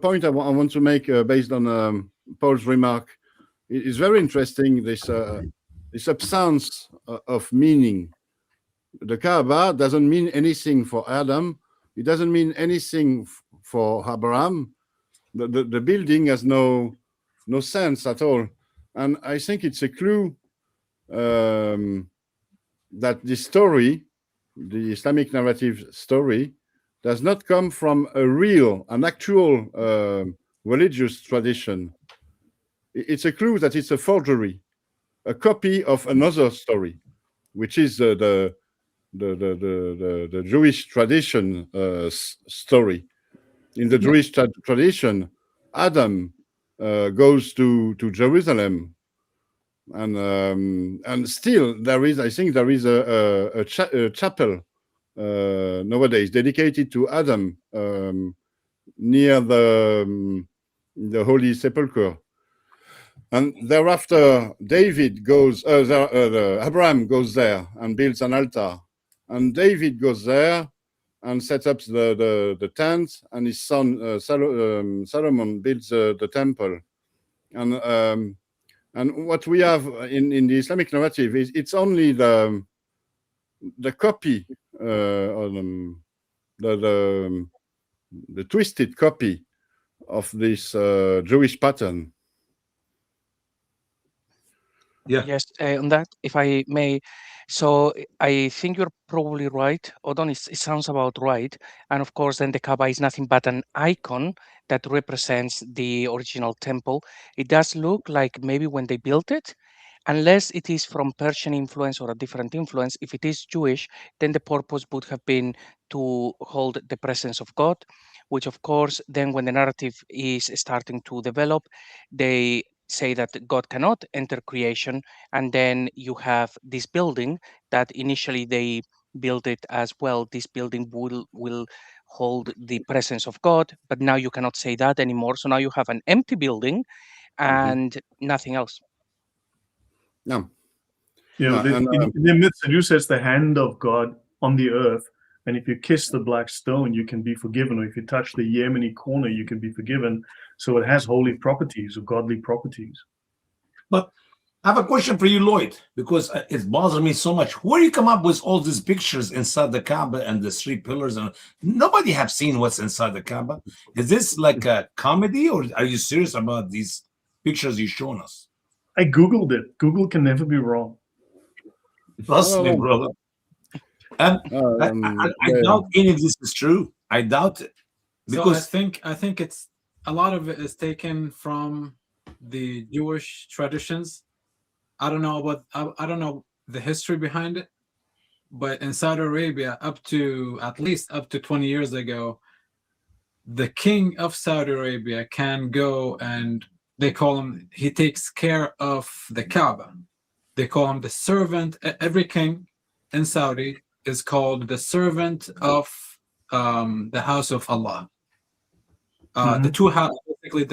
point I want to make based on Paul's remark. It's very interesting, this absence of meaning. The Kaaba doesn't mean anything for Adam. It doesn't mean anything for Abraham. the building has no sense at all. And I think it's a clue that this story, the Islamic narrative story, does not come from an actual religious tradition. It's a clue that it's a forgery, a copy of another story, which is the Jewish tradition story. In the Jewish tradition, Adam goes to Jerusalem, and still I think there is a chapel nowadays dedicated to Adam near the Holy Sepulchre. And thereafter, Abraham goes there and builds an altar, and David goes there and sets up the tent, and his son Solomon builds the temple. And what we have in the Islamic narrative is it's only the copy, or the twisted copy of this Jewish pattern. Yeah. Yes, on that, if I may. So I think you're probably right, Odon. It sounds about right. And of course, then the Kaaba is nothing but an icon that represents the original temple. It does look like maybe when they built it, unless it is from Persian influence or a different influence, if it is Jewish, then the purpose would have been to hold the presence of God, which of course, then when the narrative is starting to develop, they say that God cannot enter creation, and then you have this building that initially they built it as well. This building will hold the presence of God, but now you cannot say that anymore. So now you have an empty building and nothing else. No. Yeah, No, and, in the myth, it says the hand of God on the earth, and if you kiss the black stone, you can be forgiven, or if you touch the Yemeni corner, you can be forgiven. So it has holy properties or godly properties. But I have a question for you, Lloyd, because it bothers me so much. Where do you come up with all these pictures inside the Kaaba and the 3 pillars? And nobody have seen what's inside the Kaaba. Is this like a comedy, or are you serious about these pictures you've shown us? I Googled it. Google can never be wrong. Trust me, brother. I doubt any of this is true. I doubt it. Because so I think it's a lot of it is taken from the Jewish traditions. I don't know the history behind it, but in Saudi Arabia, at least up to 20 years ago, the king of Saudi Arabia can go, and they call him, he takes care of the Kaaba. They call him the servant. Every king in Saudi is called the servant of the house of Allah. The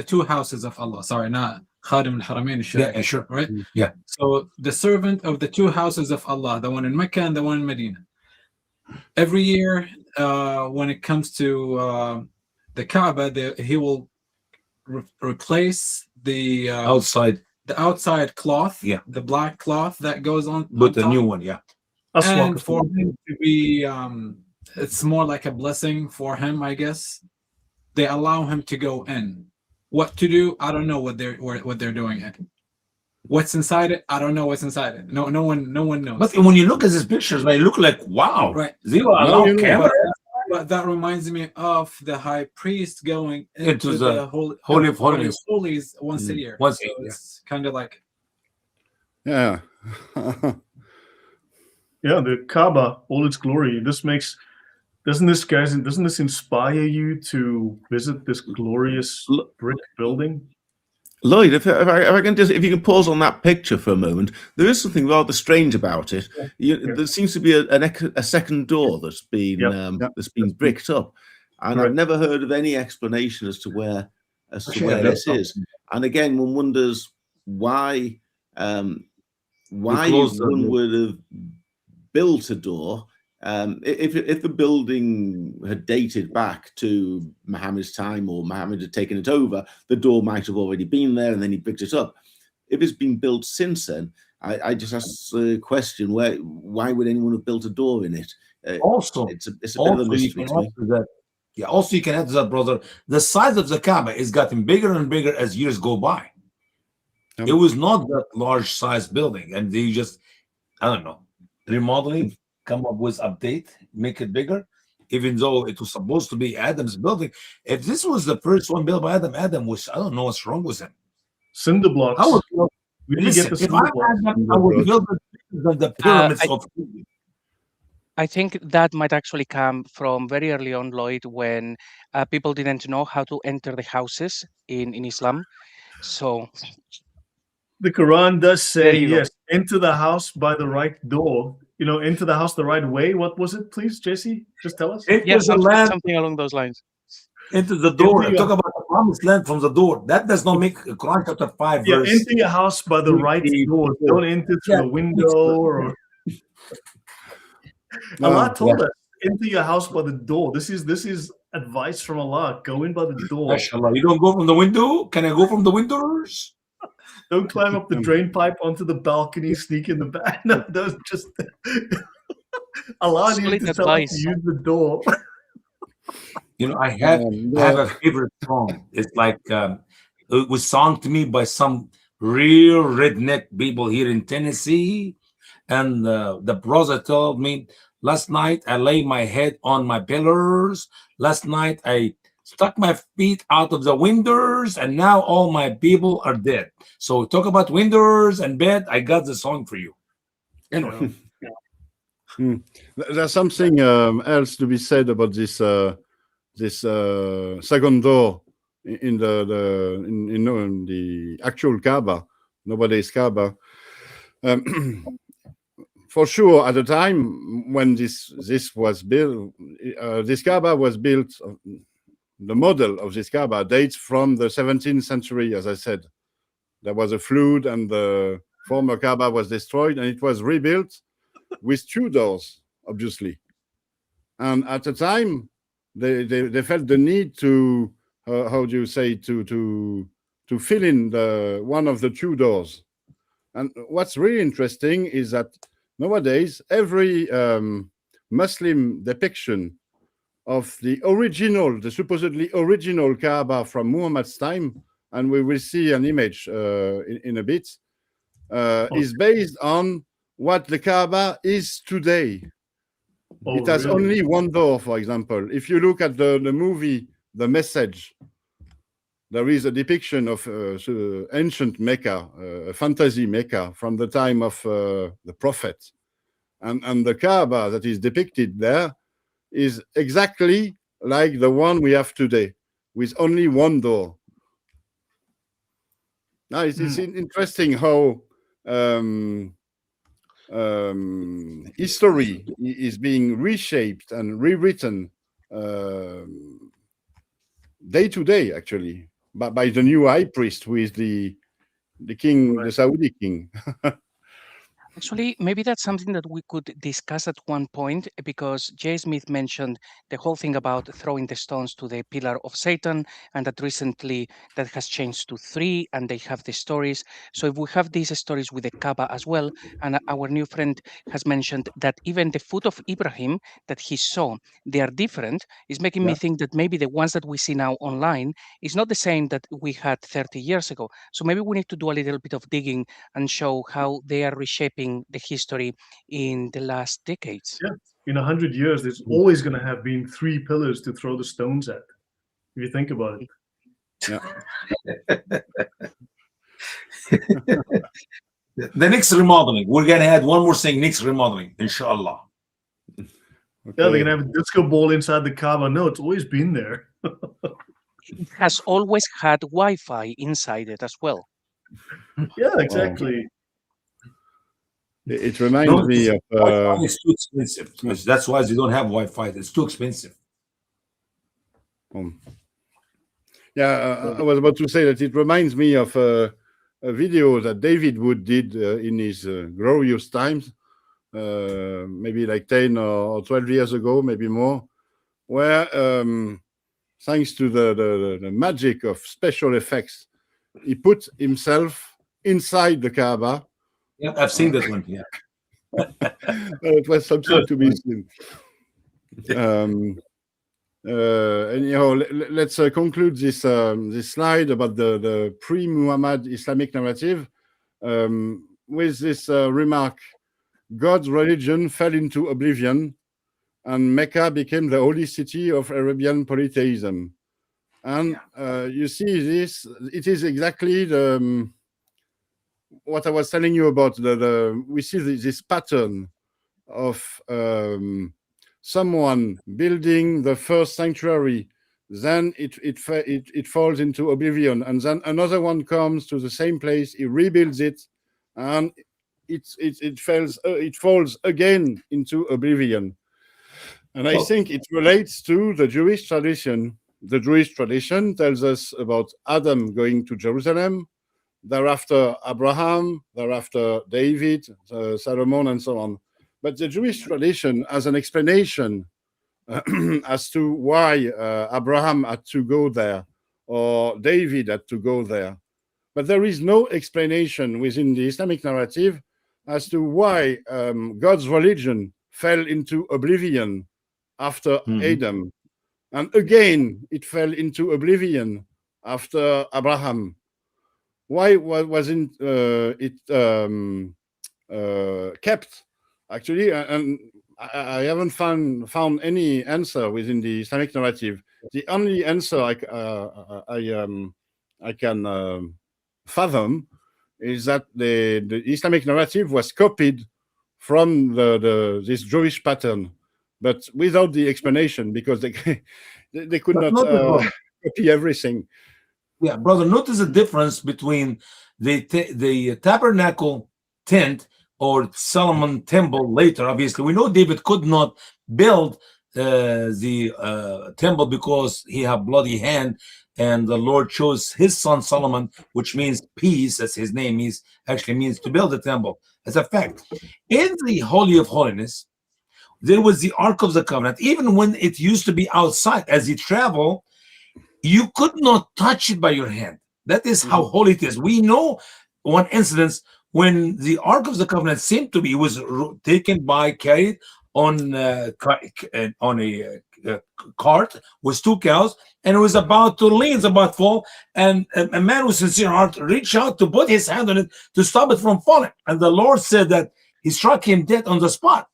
two houses of Allah. Sorry, not Khadim al-Haramain al-Sharif. Yeah, sure. Right? Yeah. So the servant of the 2 houses of Allah, the one in Mecca and the one in Medina. Every year, when it comes to the Kaaba, he will replace the outside cloth, the black cloth that goes on with the new one, and for him to be, it's more like a blessing for him, I guess. They allow him to go in. What to do? I don't know what they're doing it. What's inside it? I don't know what's inside it. No one knows. But when you look at these pictures, they look like wow. Right. They allow camera. But that reminds me of the high priest going into the Holy of Holies once a year. It's kind of like, yeah. Yeah, the Kaaba, all its glory. Doesn't this inspire you to visit this glorious brick building? Lloyd, if you can pause on that picture for a moment, there is something rather strange about it. There seems to be a second door that's been bricked up, and I've never heard of any explanation as to where this is. And again, one wonders why one would have built a door. If the building had dated back to Muhammad's time, or Muhammad had taken it over, the door might have already been there, and then he picked it up. If it's been built since then, I just ask the question: why would anyone have built a door in it? Also, it's a bit of a mystery to me. Yeah. Also, you can add to that, brother. The size of the Kaaba is getting bigger and bigger as years go by. Yep. It was not that large size building, and they just, I don't know, remodeling, come up with update, make it bigger, even though it was supposed to be Adam's building. If this was the first one built by Adam was, I don't know what's wrong with him. Cinder blocks. I would build, Where do you get listen, the if I cinder blocks? had them, I would build the pyramids of I think that might actually come from very early on, Lloyd, when people didn't know how to enter the houses in Islam. So The Quran does There say, you go. yes, enter the house by the right door. You know, enter the house the right way. What was it, please, JC? Just tell us. into yeah, the land, something along those lines. into the door. Into Talk about the promised land from the door. That does not make Quran chapter 5 Yeah, verse. enter your house by the right door. Don't enter through the window. Or Allah told us, enter your house by the door. This is advice from Allah. Go in by the door. Mashallah. You don't go from the window? Can I go from the windows? Don't climb up the drain pipe onto the balcony, sneak in the back. No, those just Allah needs to tell us to use the door. You know, I have a favorite song. It's like it was sung to me by some real redneck people here in Tennessee, and the brother told me, last night I lay my head on my pillars. Last night I stuck my feet out of the windows, and now all my people are dead. So talk about windows and bed. I got the song for you. Anyway. There's something else to be said about this second door in the actual Kaaba, nobody's Kaaba. For sure, at the time when this was built, this Kaaba was built. The model of this Kaaba dates from the 17th century, as I said. There was a flood, and the former Kaaba was destroyed, and it was rebuilt with two doors, obviously. And at the time, they felt the need to how do you say, to fill in one of the two doors. And what's really interesting is that nowadays every Muslim depiction of the supposedly original Kaaba from Muhammad's time, and we will see an image in a bit, is based on what the Kaaba is today. It has only one door, for example. If you look at the movie The Message, there is a depiction of ancient Mecca, a fantasy Mecca from the time of the Prophet. And the Kaaba that is depicted there is exactly like the one we have today, with only one door. Now, it's interesting how history is being reshaped and rewritten day to day, actually, by the new high priest, who is the king, the Saudi king. Actually, maybe that's something that we could discuss at one point, because Jay Smith mentioned the whole thing about throwing the stones to the pillar of Satan, and that recently that has changed to 3, and they have the stories. So if we have these stories with the Kaaba as well, and our new friend has mentioned that even the foot of Ibrahim that he saw, they are different, is making me think that maybe the ones that we see now online is not the same that we had 30 years ago. So maybe we need to do a little bit of digging and show how they are reshaping the history in the last decades. Yeah, in 100 years, there's always going to have been 3 pillars to throw the stones at, if you think about it. The next remodeling, we're going to add one more thing, next remodeling, inshallah. Yeah, they're going to have a disco ball inside the Kaaba. No, it's always been there. It has always had Wi-Fi inside it as well. Yeah, exactly. It reminds me of... Wi-Fi is too expensive. That's why they don't have Wi-Fi. It's too expensive. I was about to say that it reminds me of a video that David Wood did in his glorious times, maybe like 10 or 12 years ago, maybe more, where thanks to the magic of special effects, he put himself inside the Kaaba. Yeah, I've seen that one. Yeah, it was something to be seen. Anyhow, let's conclude this this slide about the pre-Muhammad Islamic narrative with this remark: God's religion fell into oblivion, and Mecca became the holy city of Arabian polytheism. And you see this; it is exactly the what I was telling you about. We see this pattern of someone building the first sanctuary, then it falls into oblivion, and then another one comes to the same place, he rebuilds it, and it falls again into oblivion. And I think it relates to the Jewish tradition. The Jewish tradition tells us about Adam going to Jerusalem, thereafter Abraham, thereafter David, Solomon, and so on. But the Jewish tradition has an explanation as to why Abraham had to go there or David had to go there. But there is no explanation within the Islamic narrative as to why God's religion fell into oblivion after Adam. And again, it fell into oblivion after Abraham. Why wasn't it kept? Actually, and I haven't found any answer within the Islamic narrative. The only answer I can fathom is that the Islamic narrative was copied from this Jewish pattern, but without the explanation, because they could not copy everything. Yeah, brother, notice the difference between the tabernacle tent or Solomon temple later. Obviously, we know David could not build the temple because he had bloody hand, and the Lord chose his son Solomon, which means peace, as his name actually means to build the temple. As a fact, in the Holy of Holiness, there was the Ark of the Covenant. Even when it used to be outside, as you travel, you could not touch it by your hand. That is how holy it is. We know one incident when the Ark of the Covenant seemed to be, it was carried on a cart with two cows, and it was about to lean, about to fall, and a man with sincere heart reached out to put his hand on it to stop it from falling. And the Lord said that he struck him dead on the spot.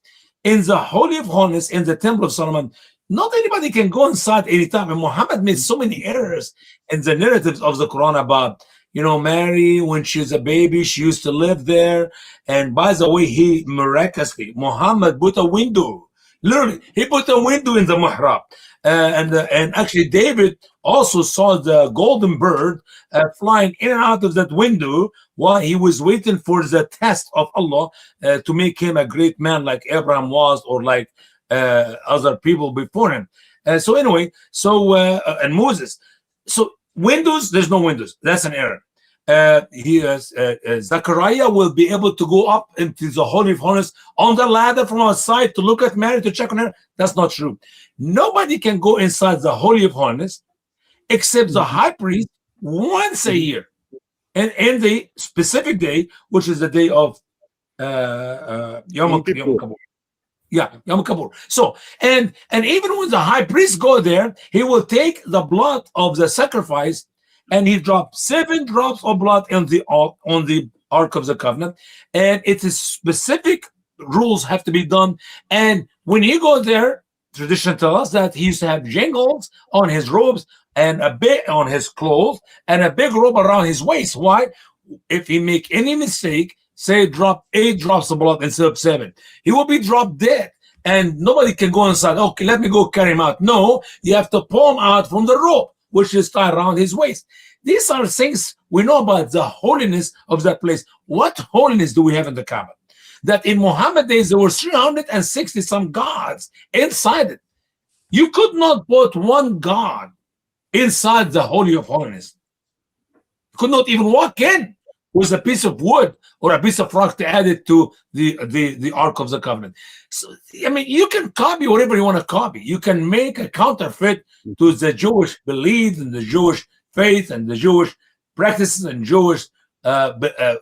In the Holy of Holiness, in the Temple of Solomon, not anybody can go inside anytime. And Muhammad made so many errors in the narratives of the Quran about, Mary, when she was a baby, she used to live there. And by the way, he miraculously, Muhammad put a window. Literally, he put a window in the mihrab. And actually, David also saw the golden bird flying in and out of that window while he was waiting for the test of Allah to make him a great man like Abraham was, or like other people before him. And Moses. So windows, there's no windows. That's an error. Zechariah will be able to go up into the Holy of Holies on the ladder from outside to look at Mary, to check on her. That's not true. Nobody can go inside the Holy of Holies except the high priest once a year, and in the specific day, which is the day of Yom Kippur. Yeah, Yom Kippur. So, and even when the high priest go there, he will take the blood of the sacrifice, and he drops 7 drops of blood on the Ark of the Covenant, and it is specific rules have to be done. And when he goes there, tradition tells us that he used to have jingles on his robes and a bit on his clothes and a big robe around his waist. Why? If he make any mistake, say drop 8 drops of blood instead of 7, he will be dropped dead, and nobody can go inside. Okay, let me go carry him out. No, you have to pull him out from the rope, which is tied around his waist. These are things we know about the holiness of that place. What holiness do we have in the Kaaba? That in Muhammad days, there were 360 some gods inside it. You could not put one god inside the Holy of Holiness. You could not even walk in with a piece of wood or a piece of rock to add it to the Ark of the Covenant. So, I mean, you can copy whatever you want to copy. You can make a counterfeit to the Jewish beliefs and the Jewish faith and the Jewish practices and Jewish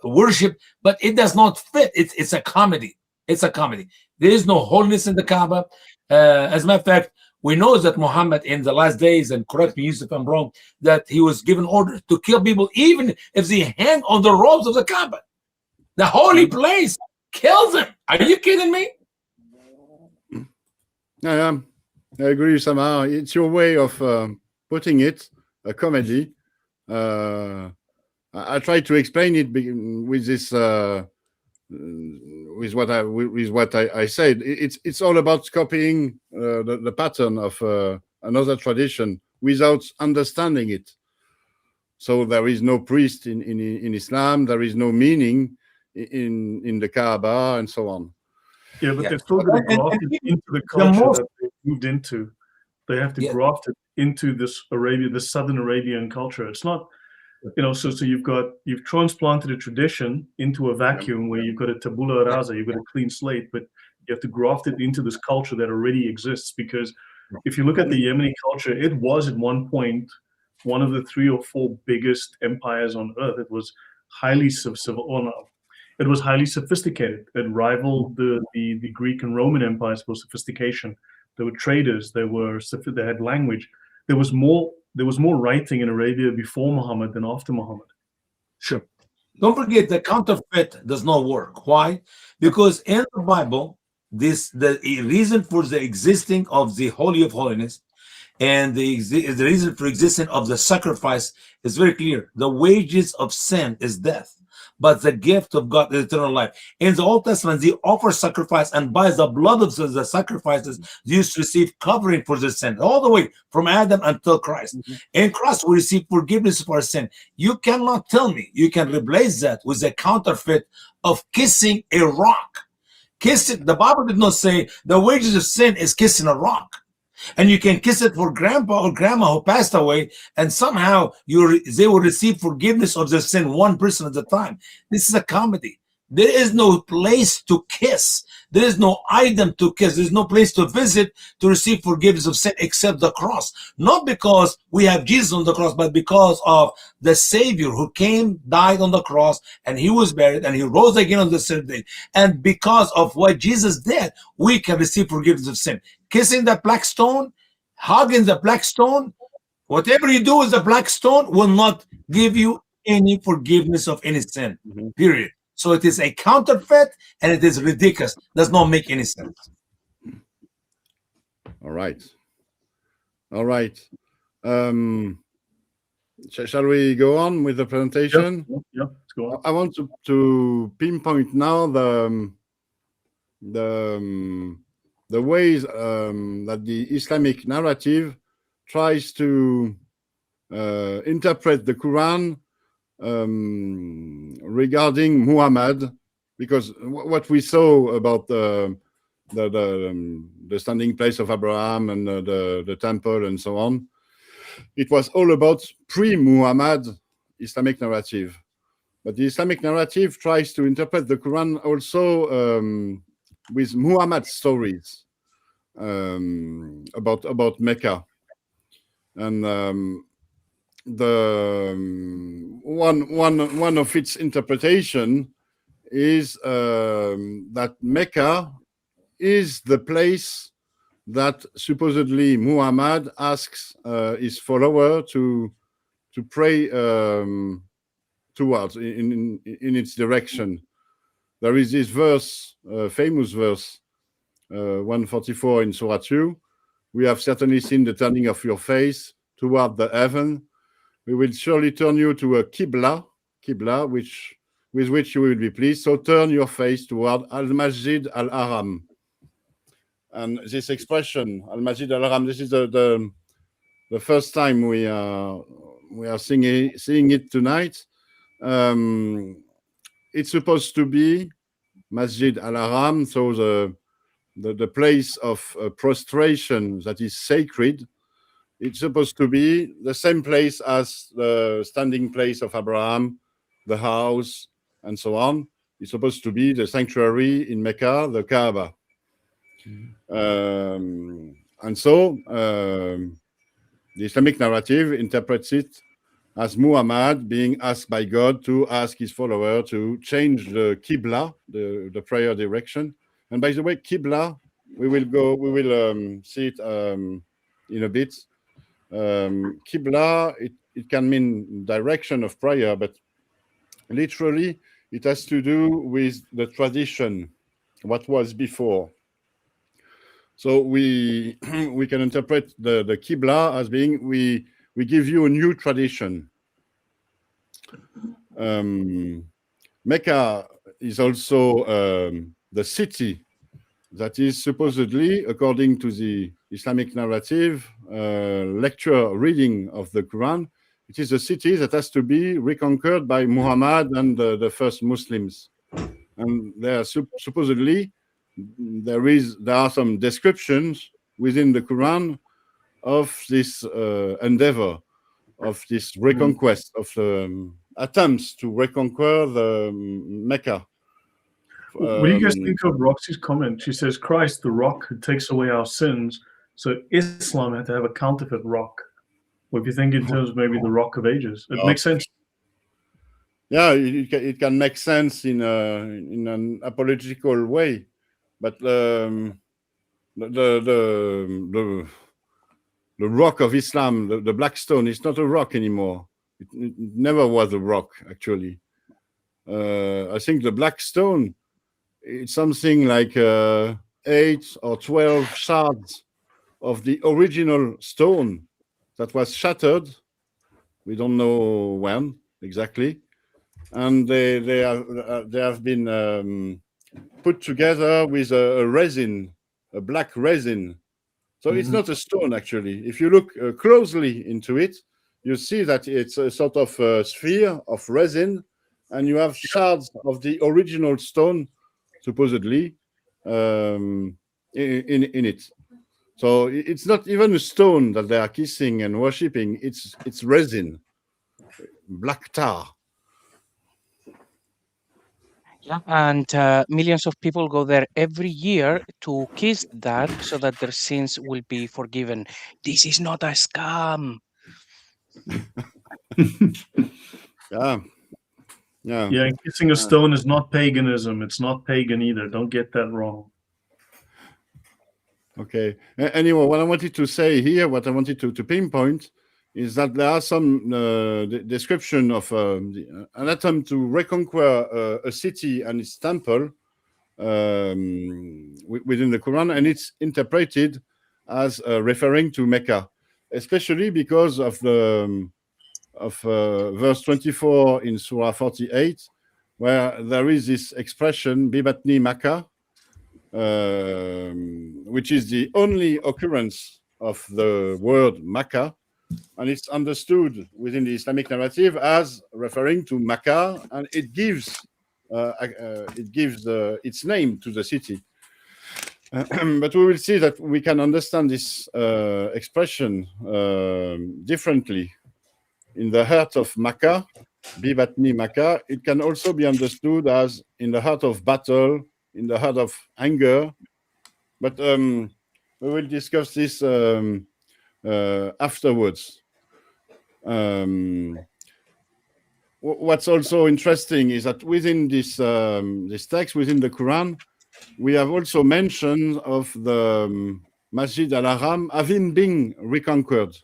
worship, but it does not fit. It's a comedy. It's a comedy. There is no holiness in the Kaaba. As a matter of fact, We know that Muhammad in the last days, and correct me, Yusuf, if I'm wrong, that he was given orders to kill people even if they hang on the ropes of the Kaaba, the holy place. Kill them. Are you kidding me? I agree, Usama. It's your way of putting it, a comedy. I try to explain it with this, with what I said. It's all about copying the pattern of another tradition without understanding it. So there is no priest in Islam. There is no meaning in the Kaaba and so on. Yeah, but Yeah. they're still going to graft it into the culture that they moved into. They have to graft it into this Southern Arabian culture. It's not, so you've transplanted a tradition into a vacuum where you've got a tabula rasa, you've got a clean slate, but you have to graft it into this culture that already exists. Because if you look at the Yemeni culture, it was at one point one of the 3 or 4 biggest empires on earth. It was highly it was highly sophisticated. It rivaled the Greek and Roman empires for sophistication. There were traders. They had language. There was more writing in Arabia before Muhammad than after Muhammad. Sure. Don't forget the counterfeit does not work. Why? Because in the Bible, the reason for the existing of the Holy of Holiness and the reason for existence of the sacrifice is very clear. The wages of sin is death, but the gift of God is eternal life. In the Old Testament, they offer sacrifice, and by the blood of the sacrifices, they used to receive covering for the sin, all the way from Adam until Christ. In Christ, we receive forgiveness for our sin. You cannot tell me you can replace that with a counterfeit of kissing a rock. Kissing, the Bible did not say the wages of sin is kissing a rock. And you can kiss it for grandpa or grandma who passed away, and somehow they will receive forgiveness of their sin, one person at a time. This is a comedy. There is no place to kiss. There is no item to kiss. There's no place to visit to receive forgiveness of sin except the cross. Not because we have Jesus on the cross, but because of the Savior who came, died on the cross, and he was buried, and he rose again on the third day. And because of what Jesus did, we can receive forgiveness of sin. Kissing the black stone, hugging the black stone, whatever you do with the black stone will not give you any forgiveness of any sin, period. So it is a counterfeit, and it is ridiculous. Does not make any sense. All right. Shall we go on with the presentation? Yeah, let's go on. I want to pinpoint now the ways that the Islamic narrative tries to interpret the Quran regarding Muhammad, because what we saw about the standing place of Abraham and the temple and so on, it was all about pre-Muhammad Islamic narrative. But the Islamic narrative tries to interpret the Quran also with Muhammad stories about Mecca, and the one of its interpretation is that Mecca is the place that supposedly Muhammad asks his follower to pray towards in its direction. There is this verse, famous verse, 144 in Surah 2. We have certainly seen the turning of your face toward the heaven. We will surely turn you to a Qibla, with which you will be pleased. So turn your face toward Al-Masjid Al-Haram. And this expression, Al-Masjid Al-Haram, this is the first time we are seeing it tonight. It's supposed to be Masjid Al-Haram, so the place of prostration that is sacred. It's supposed to be the same place as the standing place of Abraham, the house, and so on. It's supposed to be the sanctuary in Mecca, the Kaaba. And so the Islamic narrative interprets it as Muhammad being asked by God to ask his follower to change the Qibla, the prayer direction. And by the way, Qibla, we will see it in a bit. Qibla, it can mean direction of prayer, but literally it has to do with the tradition, what was before. So we we can interpret the Qibla as being we give you a new tradition. Mecca is also the city that is supposedly, according to the Islamic narrative, lecture reading of the Quran, it is a city that has to be reconquered by Muhammad and the first Muslims. And there are supposedly there are some descriptions within the Quran of this endeavor, of this reconquest, of attempts to reconquer the Mecca. What do you guys think of Roxy's comment? She says, Christ, the rock who takes away our sins. So Islam had to have a counterfeit rock. Well, if you think in terms of maybe the rock of ages, it makes sense. Yeah, it can make sense in an apologetical way, but the rock of Islam, the black stone, is not a rock anymore. It never was a rock, actually. I think the black stone, it's something like 8 or 12 shards of the original stone that was shattered. We don't know when exactly, and they have been put together with a resin, a black resin. So it's not a stone, actually. If you look closely into it, you see that it's a sort of sphere of resin, and you have shards of the original stone, supposedly, in it. So it's not even a stone that they are kissing and worshipping. It's resin, black tar. Yeah, and millions of people go there every year to kiss that so that their sins will be forgiven. This is not a scam. Yeah. Yeah, and kissing a stone is not paganism. It's not pagan either. Don't get that wrong. Okay. Anyway, what I wanted to say here, what I wanted to pinpoint, is that there are some description of an attempt to reconquer a city and its temple within the Quran, and it's interpreted as referring to Mecca, especially because of the verse 24 in Surah 48, where there is this expression "Bibatni Mecca," which is the only occurrence of the word Mecca, and it's understood within the Islamic narrative as referring to Mecca, and it gives its name to the city. But we will see that we can understand this expression differently. In the heart of Mecca, Bibatni Mecca, it can also be understood as in the heart of battle, in the heart of anger. But we will discuss this afterwards. What's also interesting is that within this text, within the Quran, we have also mention of the Masjid al-Haram having been reconquered.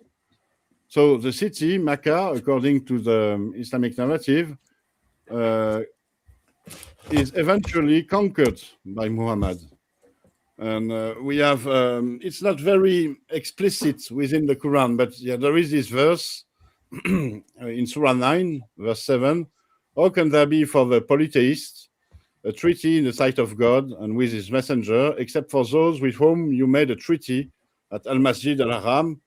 So the city, Mecca, according to the Islamic narrative, is eventually conquered by Muhammad. And we have, it's not very explicit within the Quran, but yeah, there is this verse in Surah 9, verse 7. How can there be for the polytheist a treaty in the sight of God and with his messenger, except for those with whom you made a treaty at Al-Masjid al-Haram?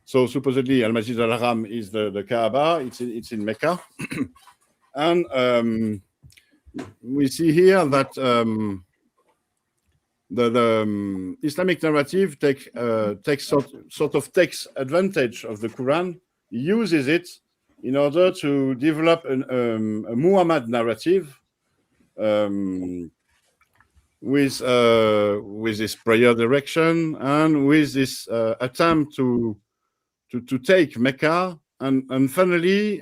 So supposedly Al-Masjid al-Haram is the Kaaba, it's in Mecca. And we see here that the Islamic narrative takes advantage of the Quran, uses it in order to develop a Muhammad narrative with this prayer direction and with this attempt to take Mecca, and finally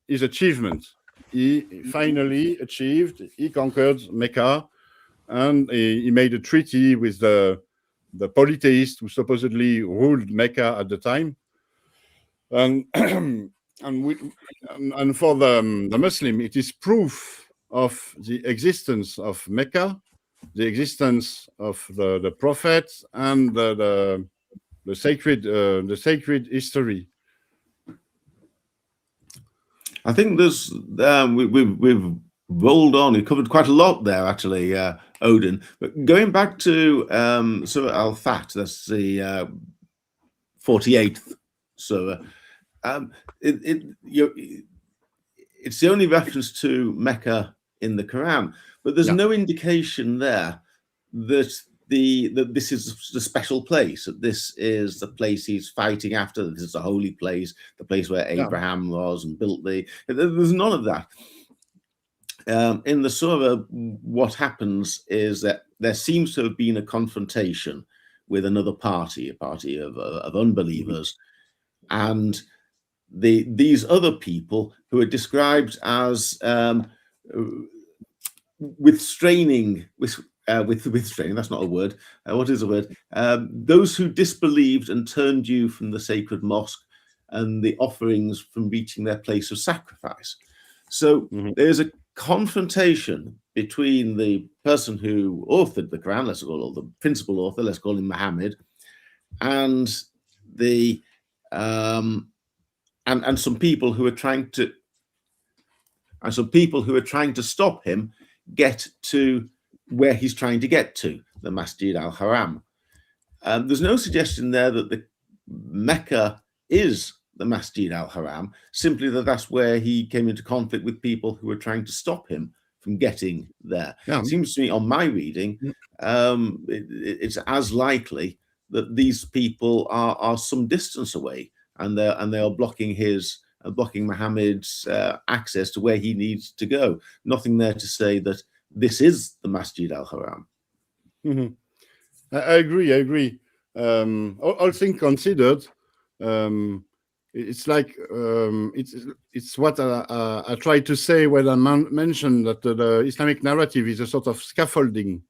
his achievement. He finally achieved, he conquered Mecca, and he made a treaty with the polytheist who supposedly ruled Mecca at the time. And and for the Muslim, it is proof of the existence of Mecca, the existence of the prophets, and the sacred history. I think there's we've rolled on. We covered quite a lot there, actually, Odin. But going back to Surah Al-Fat, that's the 48th surah. It's the only reference to Mecca in the Quran, but there's no indication there that this is the special place, that this is the place he's fighting after, that this is a holy place, the place where Abraham was and built there's none of that. In the surah, what happens is that there seems to have been a confrontation with another party, a party of unbelievers, and these other people who are described as restraining, that's not a word. What is a word? Those who disbelieved and turned you from the sacred mosque and the offerings from reaching their place of sacrifice. So there's a confrontation between the person who authored the Quran, let's call it, the principal author, let's call him Muhammad, and the and some people who are trying to stop him get to where he's trying to get to, the Masjid al-Haram. There's no suggestion there that the Mecca is the Masjid al-Haram, simply that's where he came into conflict with people who were trying to stop him from getting there. It seems to me, on my reading, it's as likely that these people are some distance away, and they are blocking Muhammad's access to where he needs to go. Nothing there to say that this is the Masjid al-Haram. I agree. All things considered, it's like it's what I tried to say when I mentioned that the Islamic narrative is a sort of scaffolding,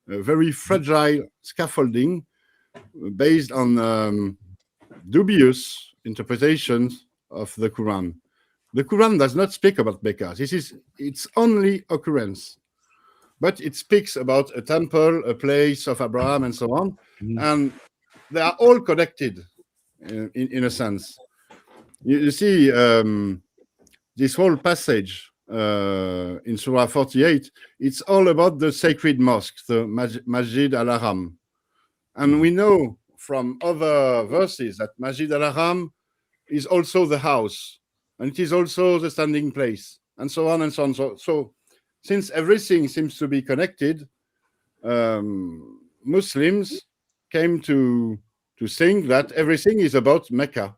a very fragile scaffolding based on dubious interpretations of the Quran. The Quran does not speak about Mecca. This is its only occurrence, but it speaks about a temple, a place of Abraham, and so on, and they are all connected in a sense. You see, this whole passage in Surah 48, it's all about the sacred mosque, the Masjid al-Haram. And we know from other verses that Masjid al-Haram is also the house, and it is also the standing place, and so on and so on. So since everything seems to be connected, Muslims came to think that everything is about Mecca.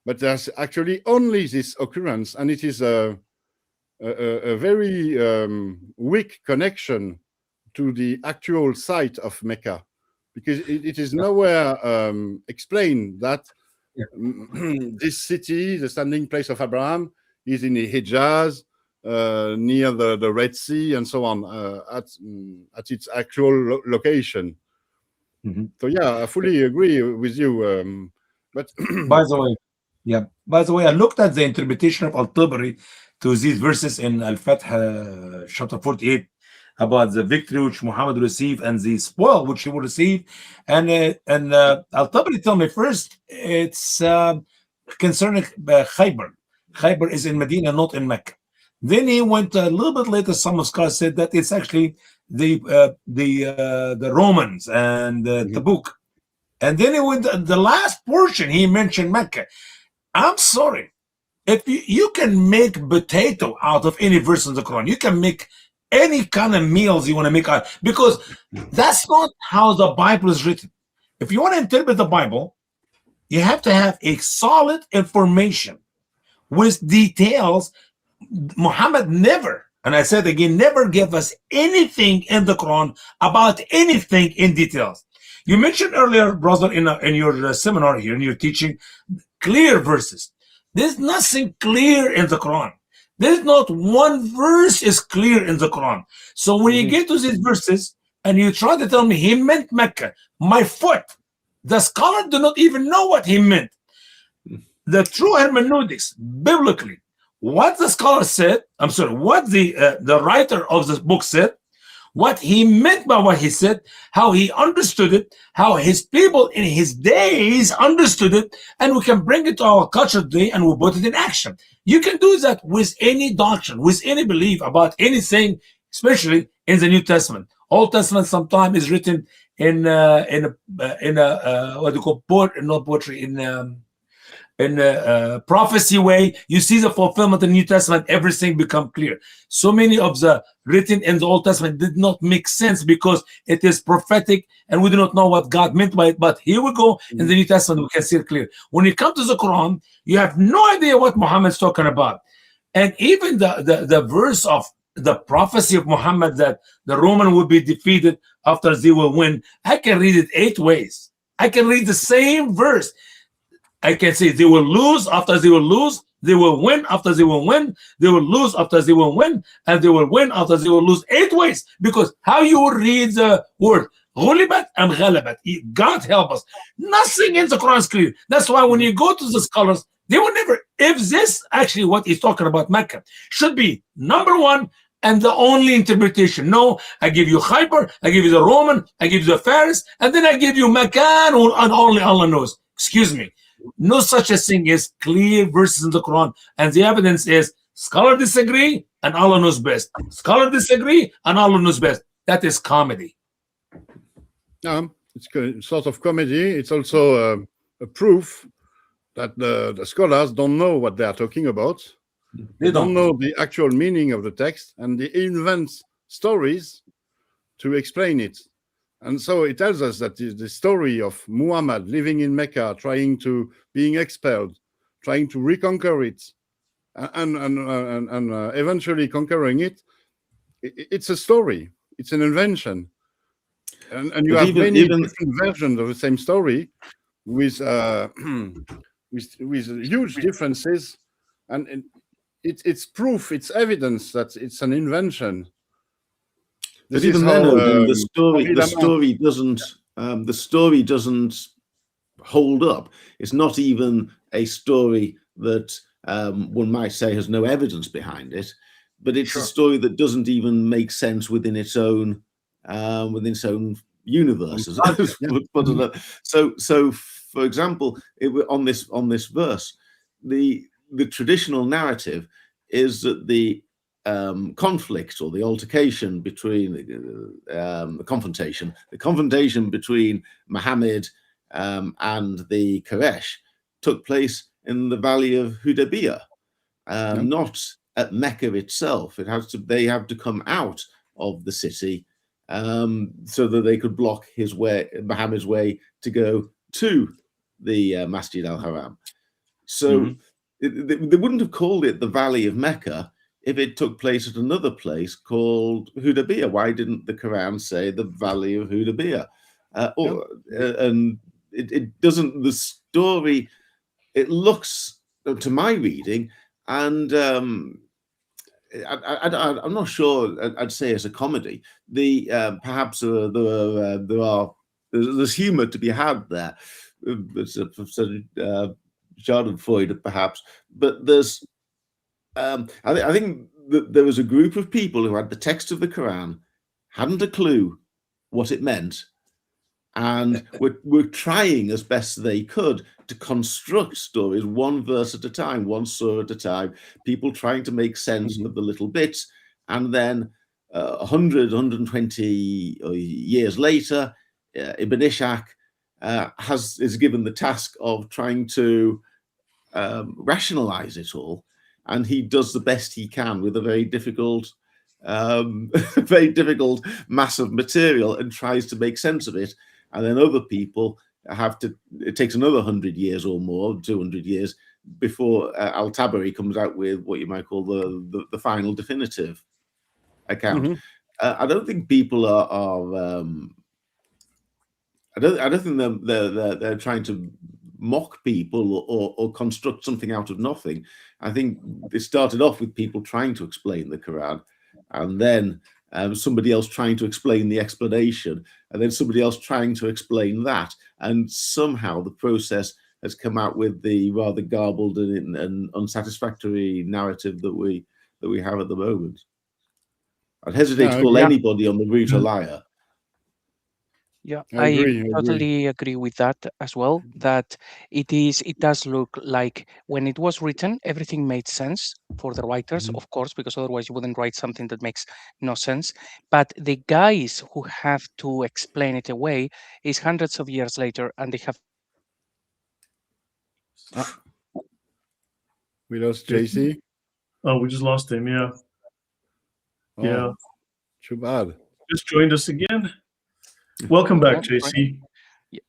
But there's actually only this occurrence, and it is a very weak connection to the actual site of Mecca, because it is nowhere explained that this city, the standing place of Abraham, is in the Hijaz, near the Red Sea, and so on, at its actual location. So yeah, I fully agree with you. But by the way, I looked at the interpretation of Al-Tabari to these verses in Al-Fath, chapter 48, about the victory which Muhammad received and the spoil which he will receive. And Al-Tabari told me first, it's concerning Khaybar. Khaybar is in Medina, not in Mecca. Then he went a little bit later. Some scholars said that it's actually the Romans and Tabuk. And then he went the last portion. He mentioned Mecca. I'm sorry, if you can make potato out of any verse in the Quran, you can make any kind of meals you want to make out, because that's not how the Bible is written. If you want to interpret the Bible, you have to have a solid information with details. Muhammad never, and I said again, never gave us anything in the Quran about anything in details. You mentioned earlier, brother, in your seminar here, in your teaching, clear verses. There's nothing clear in the Quran. There's not one verse is clear in the Quran. So when you get to these verses, and you try to tell me he meant Mecca, my foot. The scholars do not even know what he meant. The true hermeneutics, biblically, what the scholar said, what the writer of this book said, what he meant by what he said, how he understood it, how his people in his days understood it, and we can bring it to our culture today and we put it in action. You can do that with any doctrine, with any belief about anything, especially in the New Testament. Old Testament sometimes is written in what do you call not poetry, in a prophecy way. You see the fulfillment in the New Testament, everything become clear. So many of the written in the Old Testament did not make sense because it is prophetic and we do not know what God meant by it. But here we go in the New Testament, we can see it clear. When you come to the Quran, you have no idea what Muhammad's talking about. And even the verse of the prophecy of Muhammad that the Roman would be defeated after they will win, I can read it 8 ways. I can read the same verse. I can say they will lose after they will lose, they will win after they will win, they will lose after they will win, and they will win after they will lose 8 ways. Because how you will read the word غُلِبَتْ and غَلَبَتْ, God help us. Nothing in the Quran is clear. That's why when you go to the scholars, they will never, if this actually what he's talking about Mecca should be number 1 and the only interpretation. No, I give you Khaybar, I give you the Roman, I give you the Faris, and then I give you Mecca and only Allah knows. Excuse me. No such a thing as clear verses in the Quran, and the evidence is scholar disagree and Allah knows best. Scholar disagree and Allah knows best. That is comedy. It's sort of comedy. It's also a proof that the scholars don't know what they are talking about. They don't know the actual meaning of the text, and they invent stories to explain it. And so it tells us that the story of Muhammad living in Mecca, being expelled, trying to reconquer it, and eventually conquering it, it's a story. It's an invention. And you have many different versions of the same story with huge differences. And it's proof, it's evidence that it's an invention. But even then, the story doesn't hold up. It's not even a story that one might say has no evidence behind it, but it's a story that doesn't even make sense within its own universe. So, for example, on this verse, the traditional narrative is that the conflict or the altercation between the confrontation between Muhammad and the Quraysh took place in the valley of Hudaybiyah, not at Mecca itself. They have to come out of the city so that they could block Muhammad's way to go to the Masjid al-Haram. So they wouldn't have called it the Valley of Mecca if it took place at another place called Hudaybiyah. Why didn't the Quran say the Valley of Hudaybiyah? And it doesn't, the story, it looks, to my reading, and I'm not sure I'd say it's a comedy. Perhaps there's humor to be had there. It's Schadenfreude, perhaps, but there's I think that there was a group of people who had the text of the Quran, hadn't a clue what it meant, and were trying as best they could to construct stories one verse at a time, one surah at a time, people trying to make sense of the little bits. And then 120 years later, Ibn Ishaq is given the task of trying to rationalize it all. And he does the best he can with a very difficult mass of material and tries to make sense of it. And then other people it takes another 100 years or more, 200 years, before Al-Tabari comes out with what you might call the final definitive account. I don't think people are I don't think they're trying to mock people or construct something out of nothing. I think it started off with people trying to explain the Quran, and then somebody else trying to explain the explanation, and then somebody else trying to explain that. And somehow the process has come out with the rather garbled and unsatisfactory narrative that we have at the moment. I'd hesitate to call anybody on the route a liar. Yeah, I agree. totally agree with that as well. That it does look like when it was written, everything made sense for the writers, of course, because otherwise you wouldn't write something that makes no sense. But the guys who have to explain it away is hundreds of years later, and they have. We lost JC. Oh, we just lost him. Yeah. Oh, Yeah. too bad. Just joined us again. Welcome back, JC.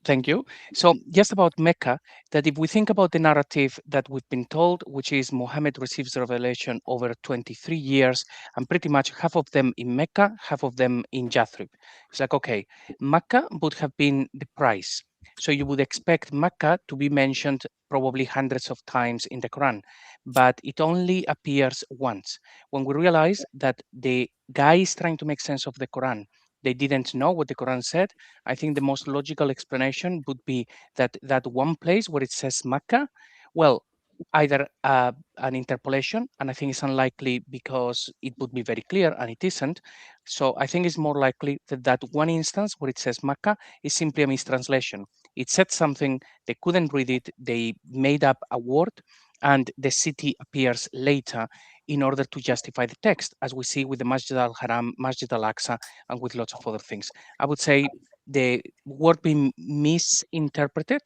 Thank you. So just about Mecca, that if we think about the narrative that we've been told, which is Muhammad receives the revelation over 23 years, and pretty much half of them in Mecca, half of them in Yathrib. It's like, okay, Mecca would have been the price. So you would expect Mecca to be mentioned probably hundreds of times in the Quran, but it only appears once. When we realize that the guy is trying to make sense of the Quran, they didn't know what the Quran said, I think the most logical explanation would be that that one place where it says Mecca, well, either an interpolation, and I think it's unlikely because it would be very clear, and it isn't. So I think it's more likely that that one instance where it says Mecca is simply a mistranslation. It said something, they couldn't read it, they made up a word, and the city appears later in order to justify the text, as we see with the Masjid al-Haram, Masjid al-Aqsa, and with lots of other things. I would say the word being misinterpreted,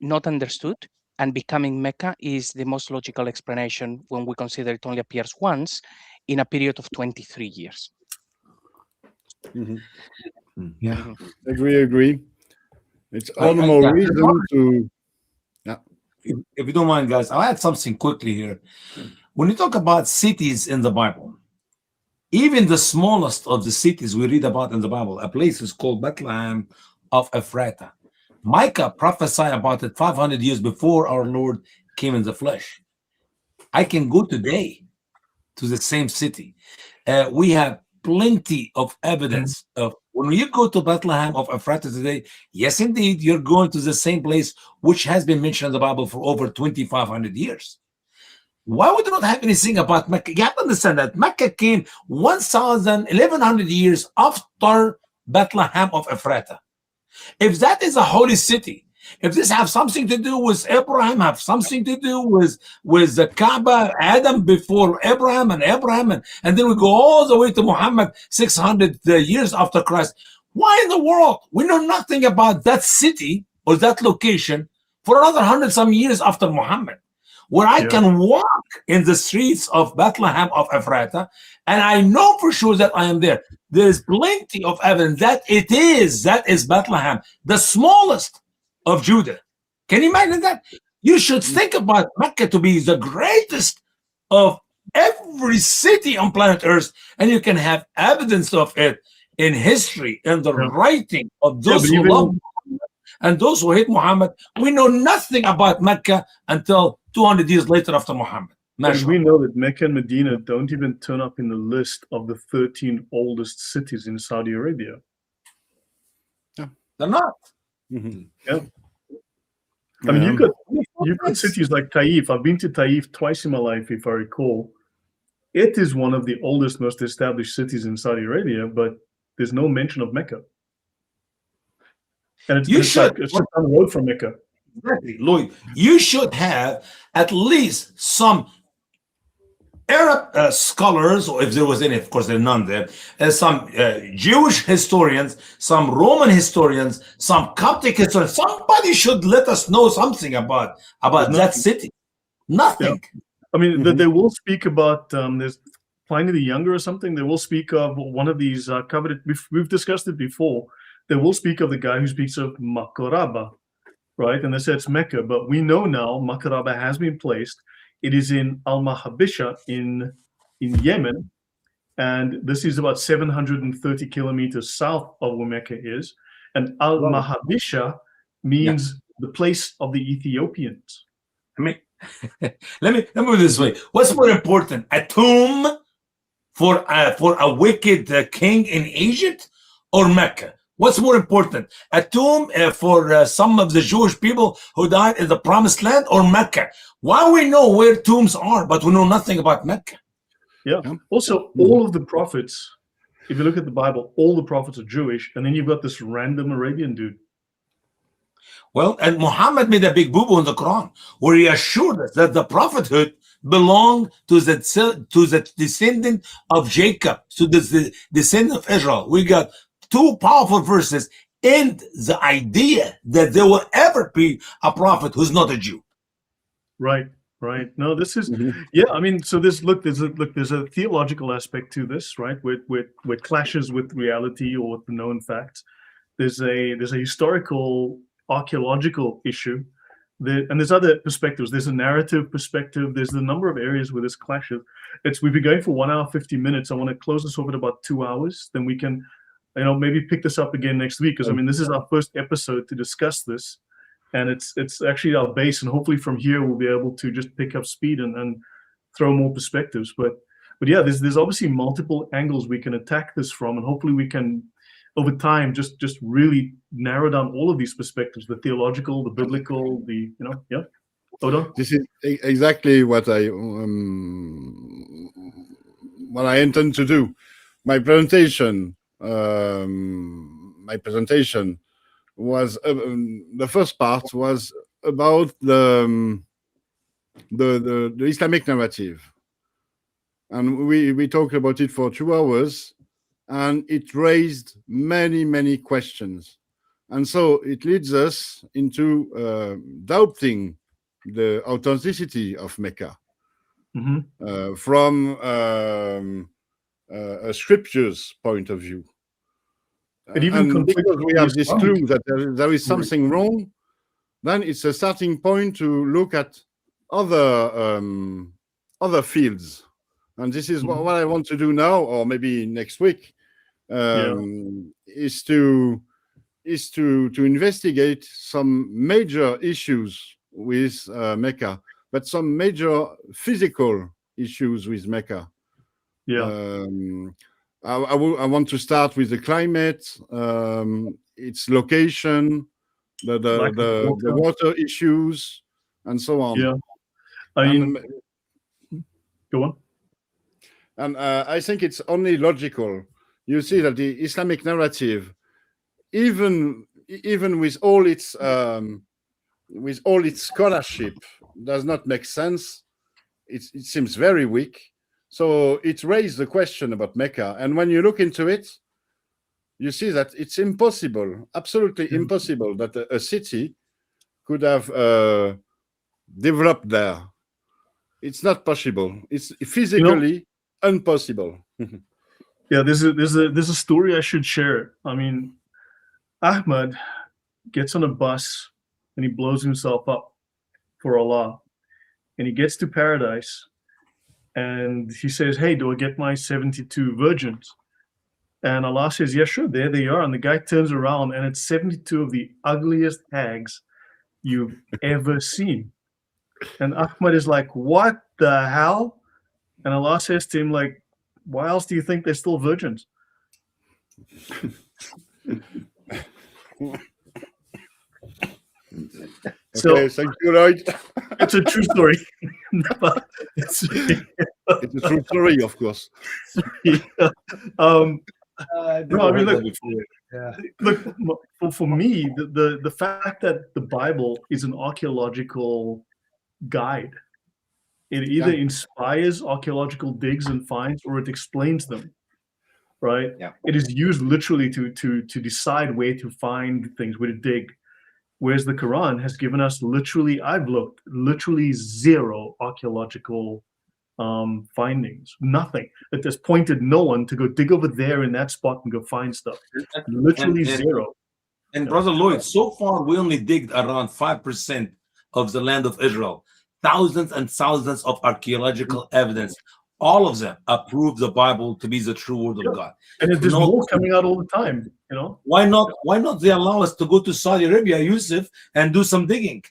not understood, and becoming Mecca is the most logical explanation when we consider it only appears once in a period of 23 years. Yeah. Agree. It's all the more reason to. Yeah. If you don't mind, guys, I'll add something quickly here. When you talk about cities in the Bible, even the smallest of the cities we read about in the Bible, a place is called Bethlehem of Ephrata. Micah prophesied about it 500 years before our Lord came in the flesh. I can go today to the same city. We have plenty of evidence of when you go to Bethlehem of Ephrata today, yes, indeed, you're going to the same place which has been mentioned in the Bible for over 2,500 years. Why would you not have anything about Mecca? You have to understand that Mecca came 1,100 years after Bethlehem of Ephrata. If that is a holy city, if this have something to do with Abraham, have something to do with the Kaaba, Adam before Abraham, and then we go all the way to Muhammad 600 years after Christ. Why in the world? We know nothing about that city or that location for another 100-some years after Muhammad, where I can walk in the streets of Bethlehem of Ephrata, and I know for sure that I am there. There is plenty of evidence that that is Bethlehem, the smallest of Judah. Can you imagine that? You should think about Mecca to be the greatest of every city on planet Earth, and you can have evidence of it in history, in the writing of those who love Muhammad and those who hate Muhammad. We know nothing about Mecca until 200 years later after Muhammad. And we know that Mecca and Medina don't even turn up in the list of the 13 oldest cities in Saudi Arabia. They're not. Yeah. I mean, you've got cities like Taif. I've been to Taif twice in my life, if I recall. It is one of the oldest, most established cities in Saudi Arabia, but there's no mention of Mecca. And it's just down the road from Mecca. Exactly, Lloyd. You should have at least some Arab scholars, or if there was any, of course there are none there, some Jewish historians, some Roman historians, some Coptic historians. Somebody should let us know something about that city. Nothing. Yeah. I mean, they will speak about, there's Pliny the Younger or something. They will speak of one of these coveted, we've discussed it before. They will speak of the guy who speaks of Maqaraba, right? And they say it's Mecca, but we know now Maqaraba has been placed. It is in Al-Mahabisha in Yemen, and this is about 730 kilometers south of where Mecca is. And Al-Mahabisha means the place of the Ethiopians. I mean, let me put it this way. What's more important, a tomb for a wicked king in Egypt or Mecca? What's more important, a tomb for some of the Jewish people who died in the Promised Land, or Mecca? Why we know where tombs are, but we know nothing about Mecca? Yeah. Also, all of the prophets, if you look at the Bible, all the prophets are Jewish, and then you've got this random Arabian dude. Well, and Muhammad made a big boo-boo in the Quran, where he assured us that the prophethood belonged to the descendant of Jacob, to the descendant of Israel. We got two powerful verses and the idea that there will ever be a prophet who's not a Jew. Right. No, this is yeah. I mean, so there's a theological aspect to this, right? Where clashes with reality or with the known facts. There's a historical, archaeological issue, and there's other perspectives. There's a narrative perspective. There's a number of areas where this clashes. We've been going for 1 hour 50 minutes. I want to close this off at about 2 hours. Then we can, maybe pick this up again next week, because I mean, this is our first episode to discuss this. And it's actually our base, and hopefully from here we'll be able to just pick up speed and throw more perspectives. But yeah, there's obviously multiple angles we can attack this from, and hopefully we can, over time, just really narrow down all of these perspectives: the theological, the biblical, yeah. Odon? This is exactly what I intend to do. My presentation was the first part was about the Islamic narrative, and we talked about it for 2 hours, and it raised many questions, and so it leads us into doubting the authenticity of Mecca from a scripture's point of view. And even because we have this clue that there is something wrong, then it's a starting point to look at other fields. And this is what I want to do now, or maybe next week, is to investigate some major issues with Mecca, but some major physical issues with Mecca. Yeah. I want to start with the climate, its location, the water issues, and so on. Yeah, I mean, go on. And I think it's only logical. You see that the Islamic narrative, even with all its scholarship, does not make sense. It seems very weak. So it raised the question about Mecca. And when you look into it, you see that it's impossible, absolutely impossible, that a city could have developed there. It's not possible. It's physically impossible. Yeah, there's a story I should share. I mean, Ahmad gets on a bus and he blows himself up for Allah. And he gets to paradise. And he says, hey, do I get my 72 virgins? And Allah says, yeah, sure, there they are. And the guy turns around and it's 72 of the ugliest hags you've ever seen. And Ahmad is like, what the hell? And Allah says to him, like, why else do you think they're still virgins? Okay, thank you, Lloyd. It's a true story. It's a true story, of course. No, I mean, look, for me, the fact that the Bible is an archaeological guide, it either inspires archaeological digs and finds, or it explains them. Right? Yeah. It is used literally to decide where to find things, where to dig. Whereas the Quran has given us I've looked, zero archaeological findings, nothing. It has pointed no one to go dig over there in that spot and go find stuff. Literally zero. And Brother Lloyd, so far we only digged around 5% of the land of Israel. Thousands and thousands of archaeological evidence. All of them approve the Bible to be the true word of God. And there's more coming out all the time, Why not they allow us to go to Saudi Arabia, Yusuf, and do some digging?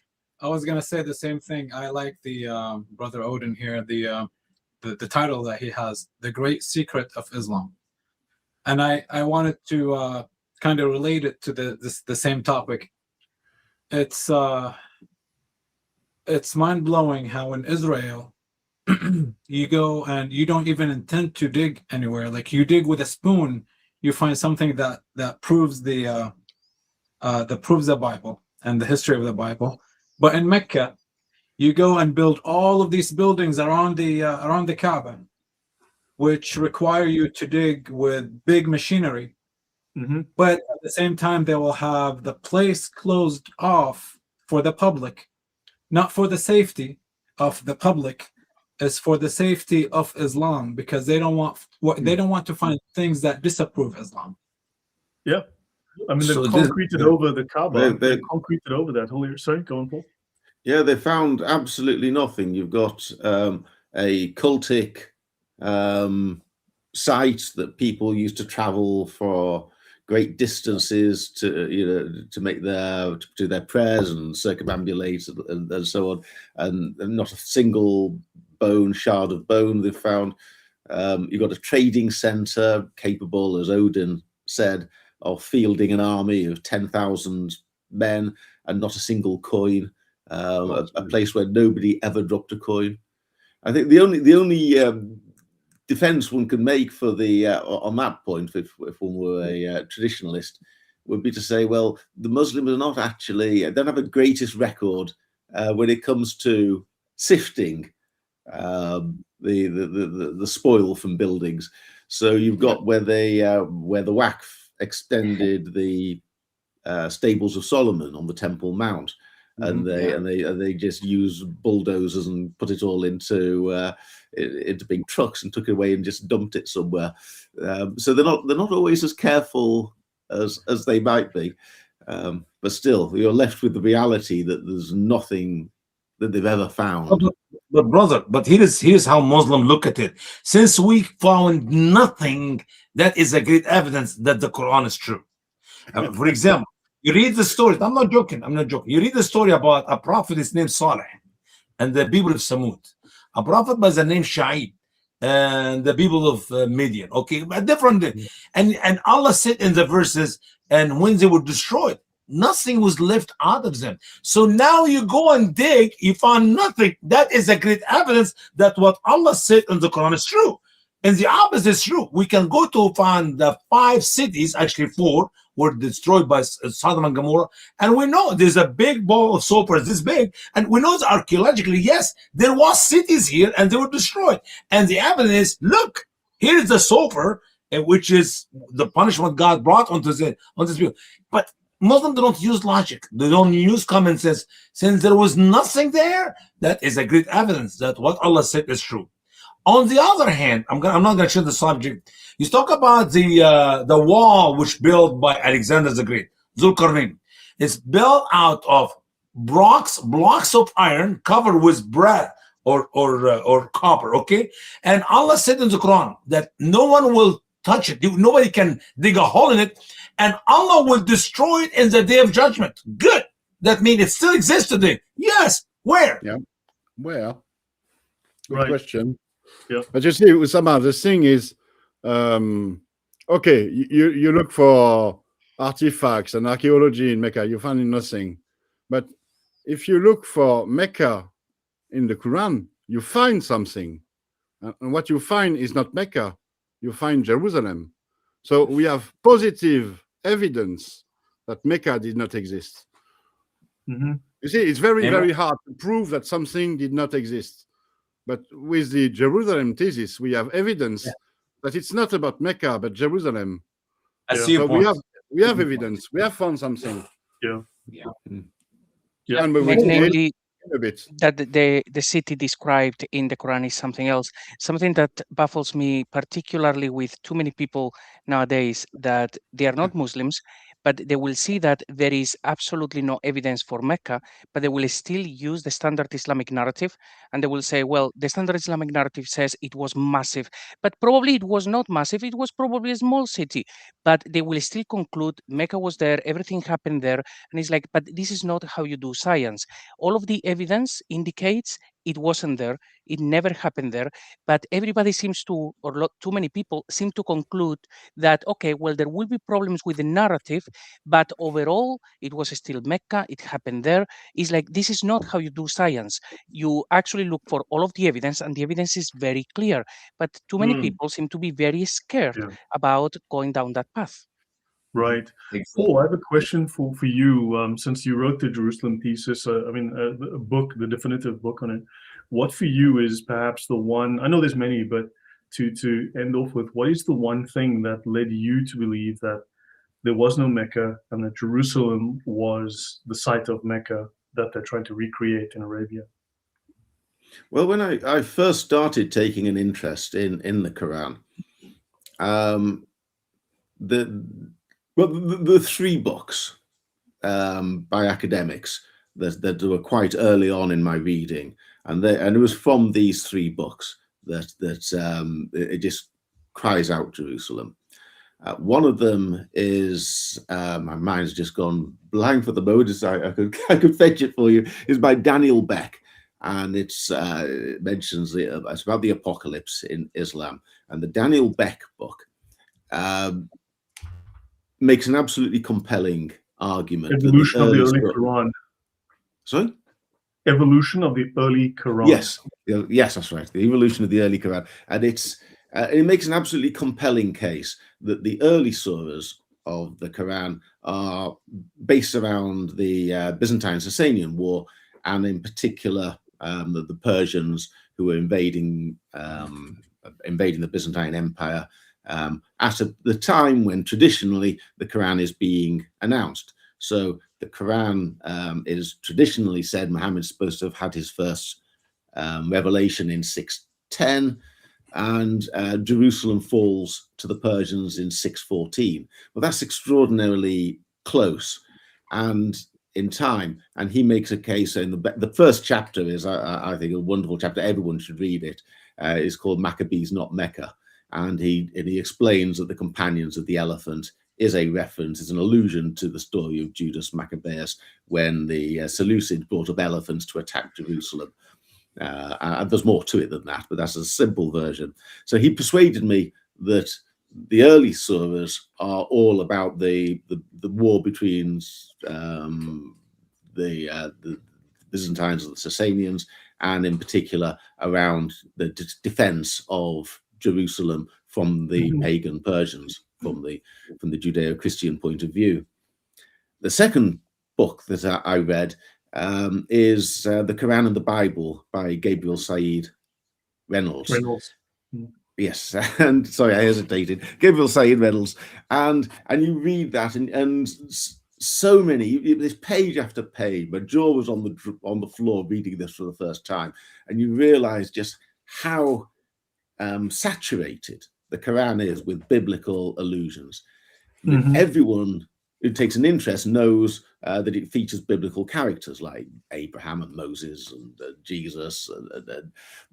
I was gonna say the same thing. I like the Brother Odon here, the the title that he has, The Great Secret of Islam. And I wanted to kind of relate it to the same topic. It's mind-blowing how in Israel you go and you don't even intend to dig anywhere. Like you dig with a spoon, you find something that proves the Bible and the history of the Bible. But in Mecca, you go and build all of these buildings around the Kaaba, which require you to dig with big machinery. Mm-hmm. But at the same time, they will have the place closed off for the public, not for the safety of the public, it's for the safety of Islam, because they don't want to find things that disapprove Islam. Yeah, I mean, they've So concreted over the Kaaba. They- They've concreted over that whole area. Sorry, go on, Paul. Yeah, they found absolutely nothing. You've got a cultic site that people used to travel for great distances to do their prayers and circumambulate and so on, and not a single shard of bone they've found. You've got a trading center capable, as Odin said, of fielding an army of 10,000 men and not a single coin. A place where nobody ever dropped a coin. I think the only defense one can make for the on that point, if one were a traditionalist, would be to say, well, the Muslims are not actually, don't have a greatest record when it comes to sifting the spoil from buildings. So you've got where the Waqf extended the stables of Solomon on the Temple Mount. And they just use bulldozers and put it all into big trucks and took it away and just dumped it somewhere. So they're not always as careful as they might be. But still, you're left with the reality that there's nothing that they've ever found. But brother, here's how Muslims look at it. Since we found nothing, that is a great evidence that the Quran is true. For example, you read the story. I'm not joking. You read the story about a prophet. His name Saleh, and the people of Samud. A prophet by the name Shaib, and the people of Midian. Okay, but different. And Allah said in the verses, and when they were destroyed, nothing was left out of them. So now you go and dig, you find nothing. That is a great evidence that what Allah said in the Quran is true. And the opposite is true. We can go to find the 5 cities, actually 4, were destroyed by Sodom and Gomorrah. And we know there's a big ball of sulfur this big. And we know that archaeologically, yes, there was cities here and they were destroyed. And the evidence is, look, here is the sulfur, which is the punishment God brought on this people. But Muslims don't use logic. They don't use common sense. Since there was nothing there, that is a great evidence that what Allah said is true. On the other hand, I'm not going to change the subject. You talk about the wall which built by Alexander the Great, Zulkarnain. It's built out of blocks of iron covered with bread or copper. Okay, and Allah said in the Quran that no one will touch it. Nobody can dig a hole in it, and Allah will destroy it in the day of judgment. Good. That means it still exists today. Yes. Where? Yeah. Well, good Right. question. Yeah. But you see, Usama, the thing is, okay, you look for artifacts and archaeology in Mecca, you find nothing. But if you look for Mecca in the Quran, you find something. And what you find is not Mecca, you find Jerusalem. So we have positive evidence that Mecca did not exist. Mm-hmm. You see, it's very, Amen. very hard to prove that something did not exist. But with the Jerusalem thesis, we have evidence that it's not about Mecca, but Jerusalem. I Yeah. see your So point. we have evidence. We have found something. Yeah. Yeah. Yeah. And we will Namely, a bit. that the city described in the Quran is something else. Something that baffles me particularly with too many people nowadays, that they are not Muslims, but they will see that there is absolutely no evidence for Mecca, but they will still use the standard Islamic narrative, and they will say, well, the standard Islamic narrative says it was massive, but probably it was not massive, it was probably a small city, but they will still conclude Mecca was there, everything happened there, and it's like, but this is not how you do science. All of the evidence indicates it wasn't there. It never happened there. But everybody seems to, or too many people seem to conclude that, okay, well, there will be problems with the narrative, but overall, it was still Mecca. It happened there. It's like, this is not how you do science. You actually look for all of the evidence, and the evidence is very clear. But too many people seem to be very scared about going down that path. Right. Exactly. Paul, I have a question for you. Since you wrote the Jerusalem thesis, a book, the definitive book on it, what for you is perhaps the one, I know there's many, but to end off with, what is the one thing that led you to believe that there was no Mecca and that Jerusalem was the site of Mecca that they're trying to recreate in Arabia? Well, when I first started taking an interest in the Quran, the three books by academics that were quite early on in my reading, and it was from these three books that it just cries out Jerusalem. One of them is, my mind's just gone blank for the moment. I could fetch it for you. Is by Daniel Beck, and it mentions it's about the apocalypse in Islam, and the Daniel Beck book makes an absolutely compelling argument. Evolution of the early Quran. Sorry? Evolution of the early Quran. Yes, that's right. The evolution of the early Quran, and it makes an absolutely compelling case that the early surahs of the Quran are based around the Byzantine Sasanian War, and in particular the Persians who were invading the Byzantine Empire at the time when traditionally the Quran is being announced. So the Quran is traditionally said Muhammad's supposed to have had his first revelation in 610, and Jerusalem falls to the Persians in 614. Well, that's extraordinarily close and in time. And he makes a case in the first chapter is, I think, a wonderful chapter. Everyone should read it. It's called Maccabees, Not Mecca. And he explains that the companions of the elephant is a reference, is an allusion to the story of Judas Maccabeus when the Seleucids brought up elephants to attack Jerusalem. And there's more to it than that, but that's a simple version. So he persuaded me that the early surahs are all about the war between the Byzantines and the Sasanians, and in particular around the defense of Jerusalem from the pagan Persians, from the Judeo-Christian point of view. The second book that I read is The Quran and the Bible by Gabriel Said Reynolds. Yes, and sorry, I hesitated. Gabriel Said Reynolds, and you read that, and so many, this page after page. My jaw was on the floor reading this for the first time, and you realise just how saturated the Quran is with biblical allusions. Everyone who takes an interest knows that it features biblical characters like Abraham and Moses and Jesus,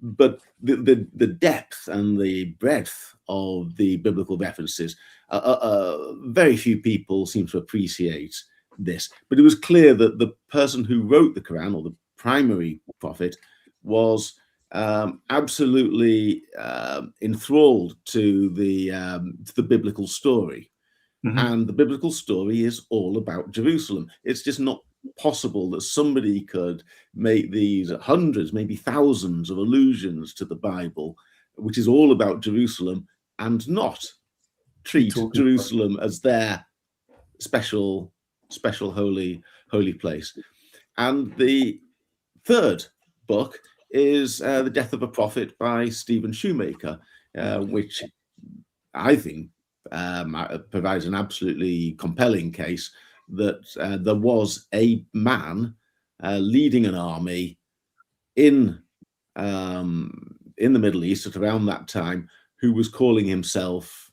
but the depth and the breadth of the biblical references, very few people seem to appreciate this. But it was clear that the person who wrote the Quran, or the primary prophet, was absolutely enthralled to the biblical story. And the biblical story is all about Jerusalem. It's just not possible that somebody could make these hundreds, maybe thousands of allusions to the Bible, which is all about Jerusalem, and not treat Jerusalem as their special holy place. And the third book is The Death of a Prophet by Stephen Shoemaker, which I think provides an absolutely compelling case that there was a man leading an army in the Middle East at around that time, who was calling himself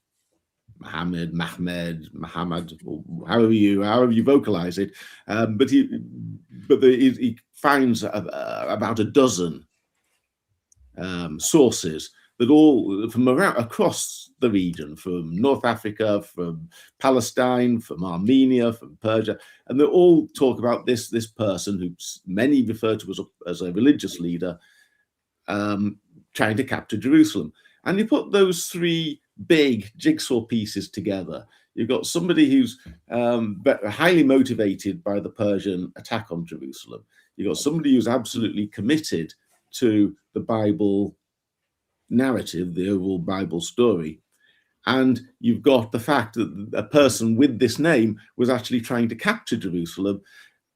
Muhammad, however you vocalize it, but he finds about a dozen sources that all from around across the region, from North Africa, from Palestine, from Armenia, from Persia, and they all talk about this person who many refer to as a religious leader, trying to capture Jerusalem. And you put those three big jigsaw pieces together. You've got somebody who's highly motivated by the Persian attack on Jerusalem. You've got somebody who's absolutely committed to the Bible narrative, the overall Bible story. And you've got the fact that a person with this name was actually trying to capture Jerusalem.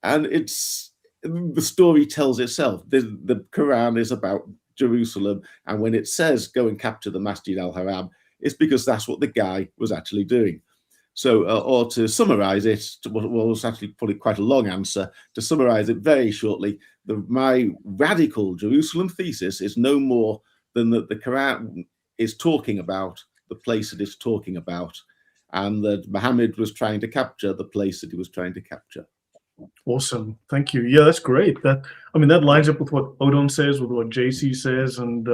And the story tells itself. The Quran is about Jerusalem. And when it says go and capture the Masjid al-Haram, it's because that's what the guy was actually doing. So, or to summarize it, what was actually probably quite a long answer, to summarize it very shortly, my radical Jerusalem thesis is no more than that the Quran is talking about the place it is talking about, and that Muhammad was trying to capture the place that he was trying to capture. Awesome. Thank you. Yeah, that's great. That lines up with what Odon says, with what JC says. And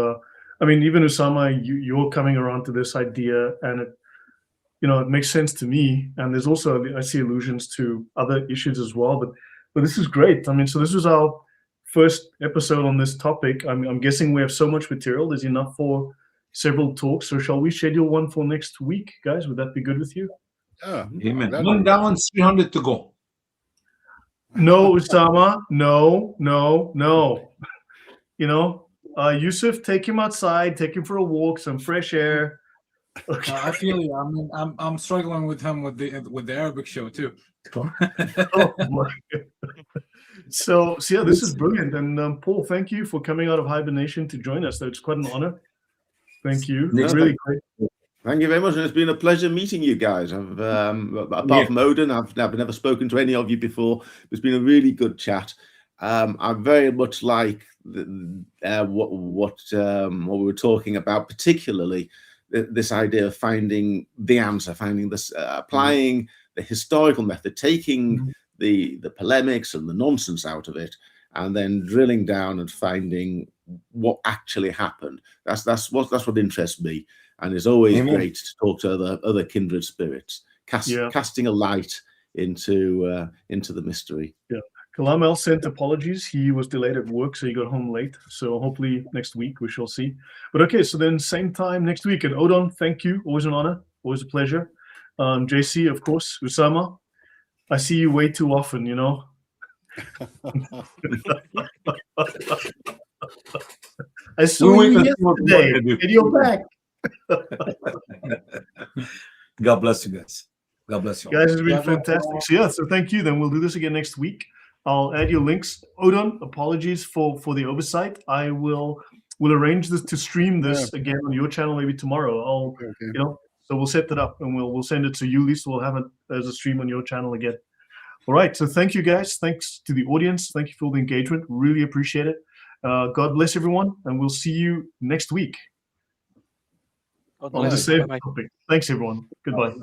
even Usama, you're coming around to this idea, and it makes sense to me. And there's also, I see allusions to other issues as well, but this is great. So this was our first episode on this topic. I'm guessing we have so much material. There's enough for several talks. So shall we schedule one for next week, guys? Would that be good with you? Yeah. Amen. One down, 300 to go. No, Usama. No. Yusuf, take him outside, take him for a walk, some fresh air. Okay. I feel you. I'm struggling with him with the Arabic show too. Oh my God. So yeah, this is brilliant. And Paul, thank you for coming out of hibernation to join us. It's quite an honor. Thank you. No, Really great. Thank you very much. And it's been a pleasure meeting you guys. Apart from Odin, I've never spoken to any of you before. It's been a really good chat. I very much like what we were talking about, particularly this idea of finding the answer, finding this, applying the historical method, taking the polemics and the nonsense out of it, and then drilling down and finding what actually happened. That's what interests me, and it's always great to talk to other kindred spirits, casting a light into the mystery. Yeah. Kalam El sent apologies. He was delayed at work, so he got home late. So hopefully next week we shall see. But okay, so then same time next week. And Odon, thank you. Always an honor. Always a pleasure. JC, of course. Usama, I see you way too often, I saw you yesterday, and you're back. God bless you guys. God bless you. Guys, it's been fantastic. So thank you. Then we'll do this again next week. I'll add your links. Odon, apologies for the oversight. We'll arrange this to stream this again on your channel maybe tomorrow. So we'll set that up and we'll send it to you, Lisa. We'll have it as a stream on your channel again. All right. So thank you guys. Thanks to the audience. Thank you for the engagement. Really appreciate it. God bless everyone, and we'll see you next week on the same topic. Thanks, everyone. Goodbye.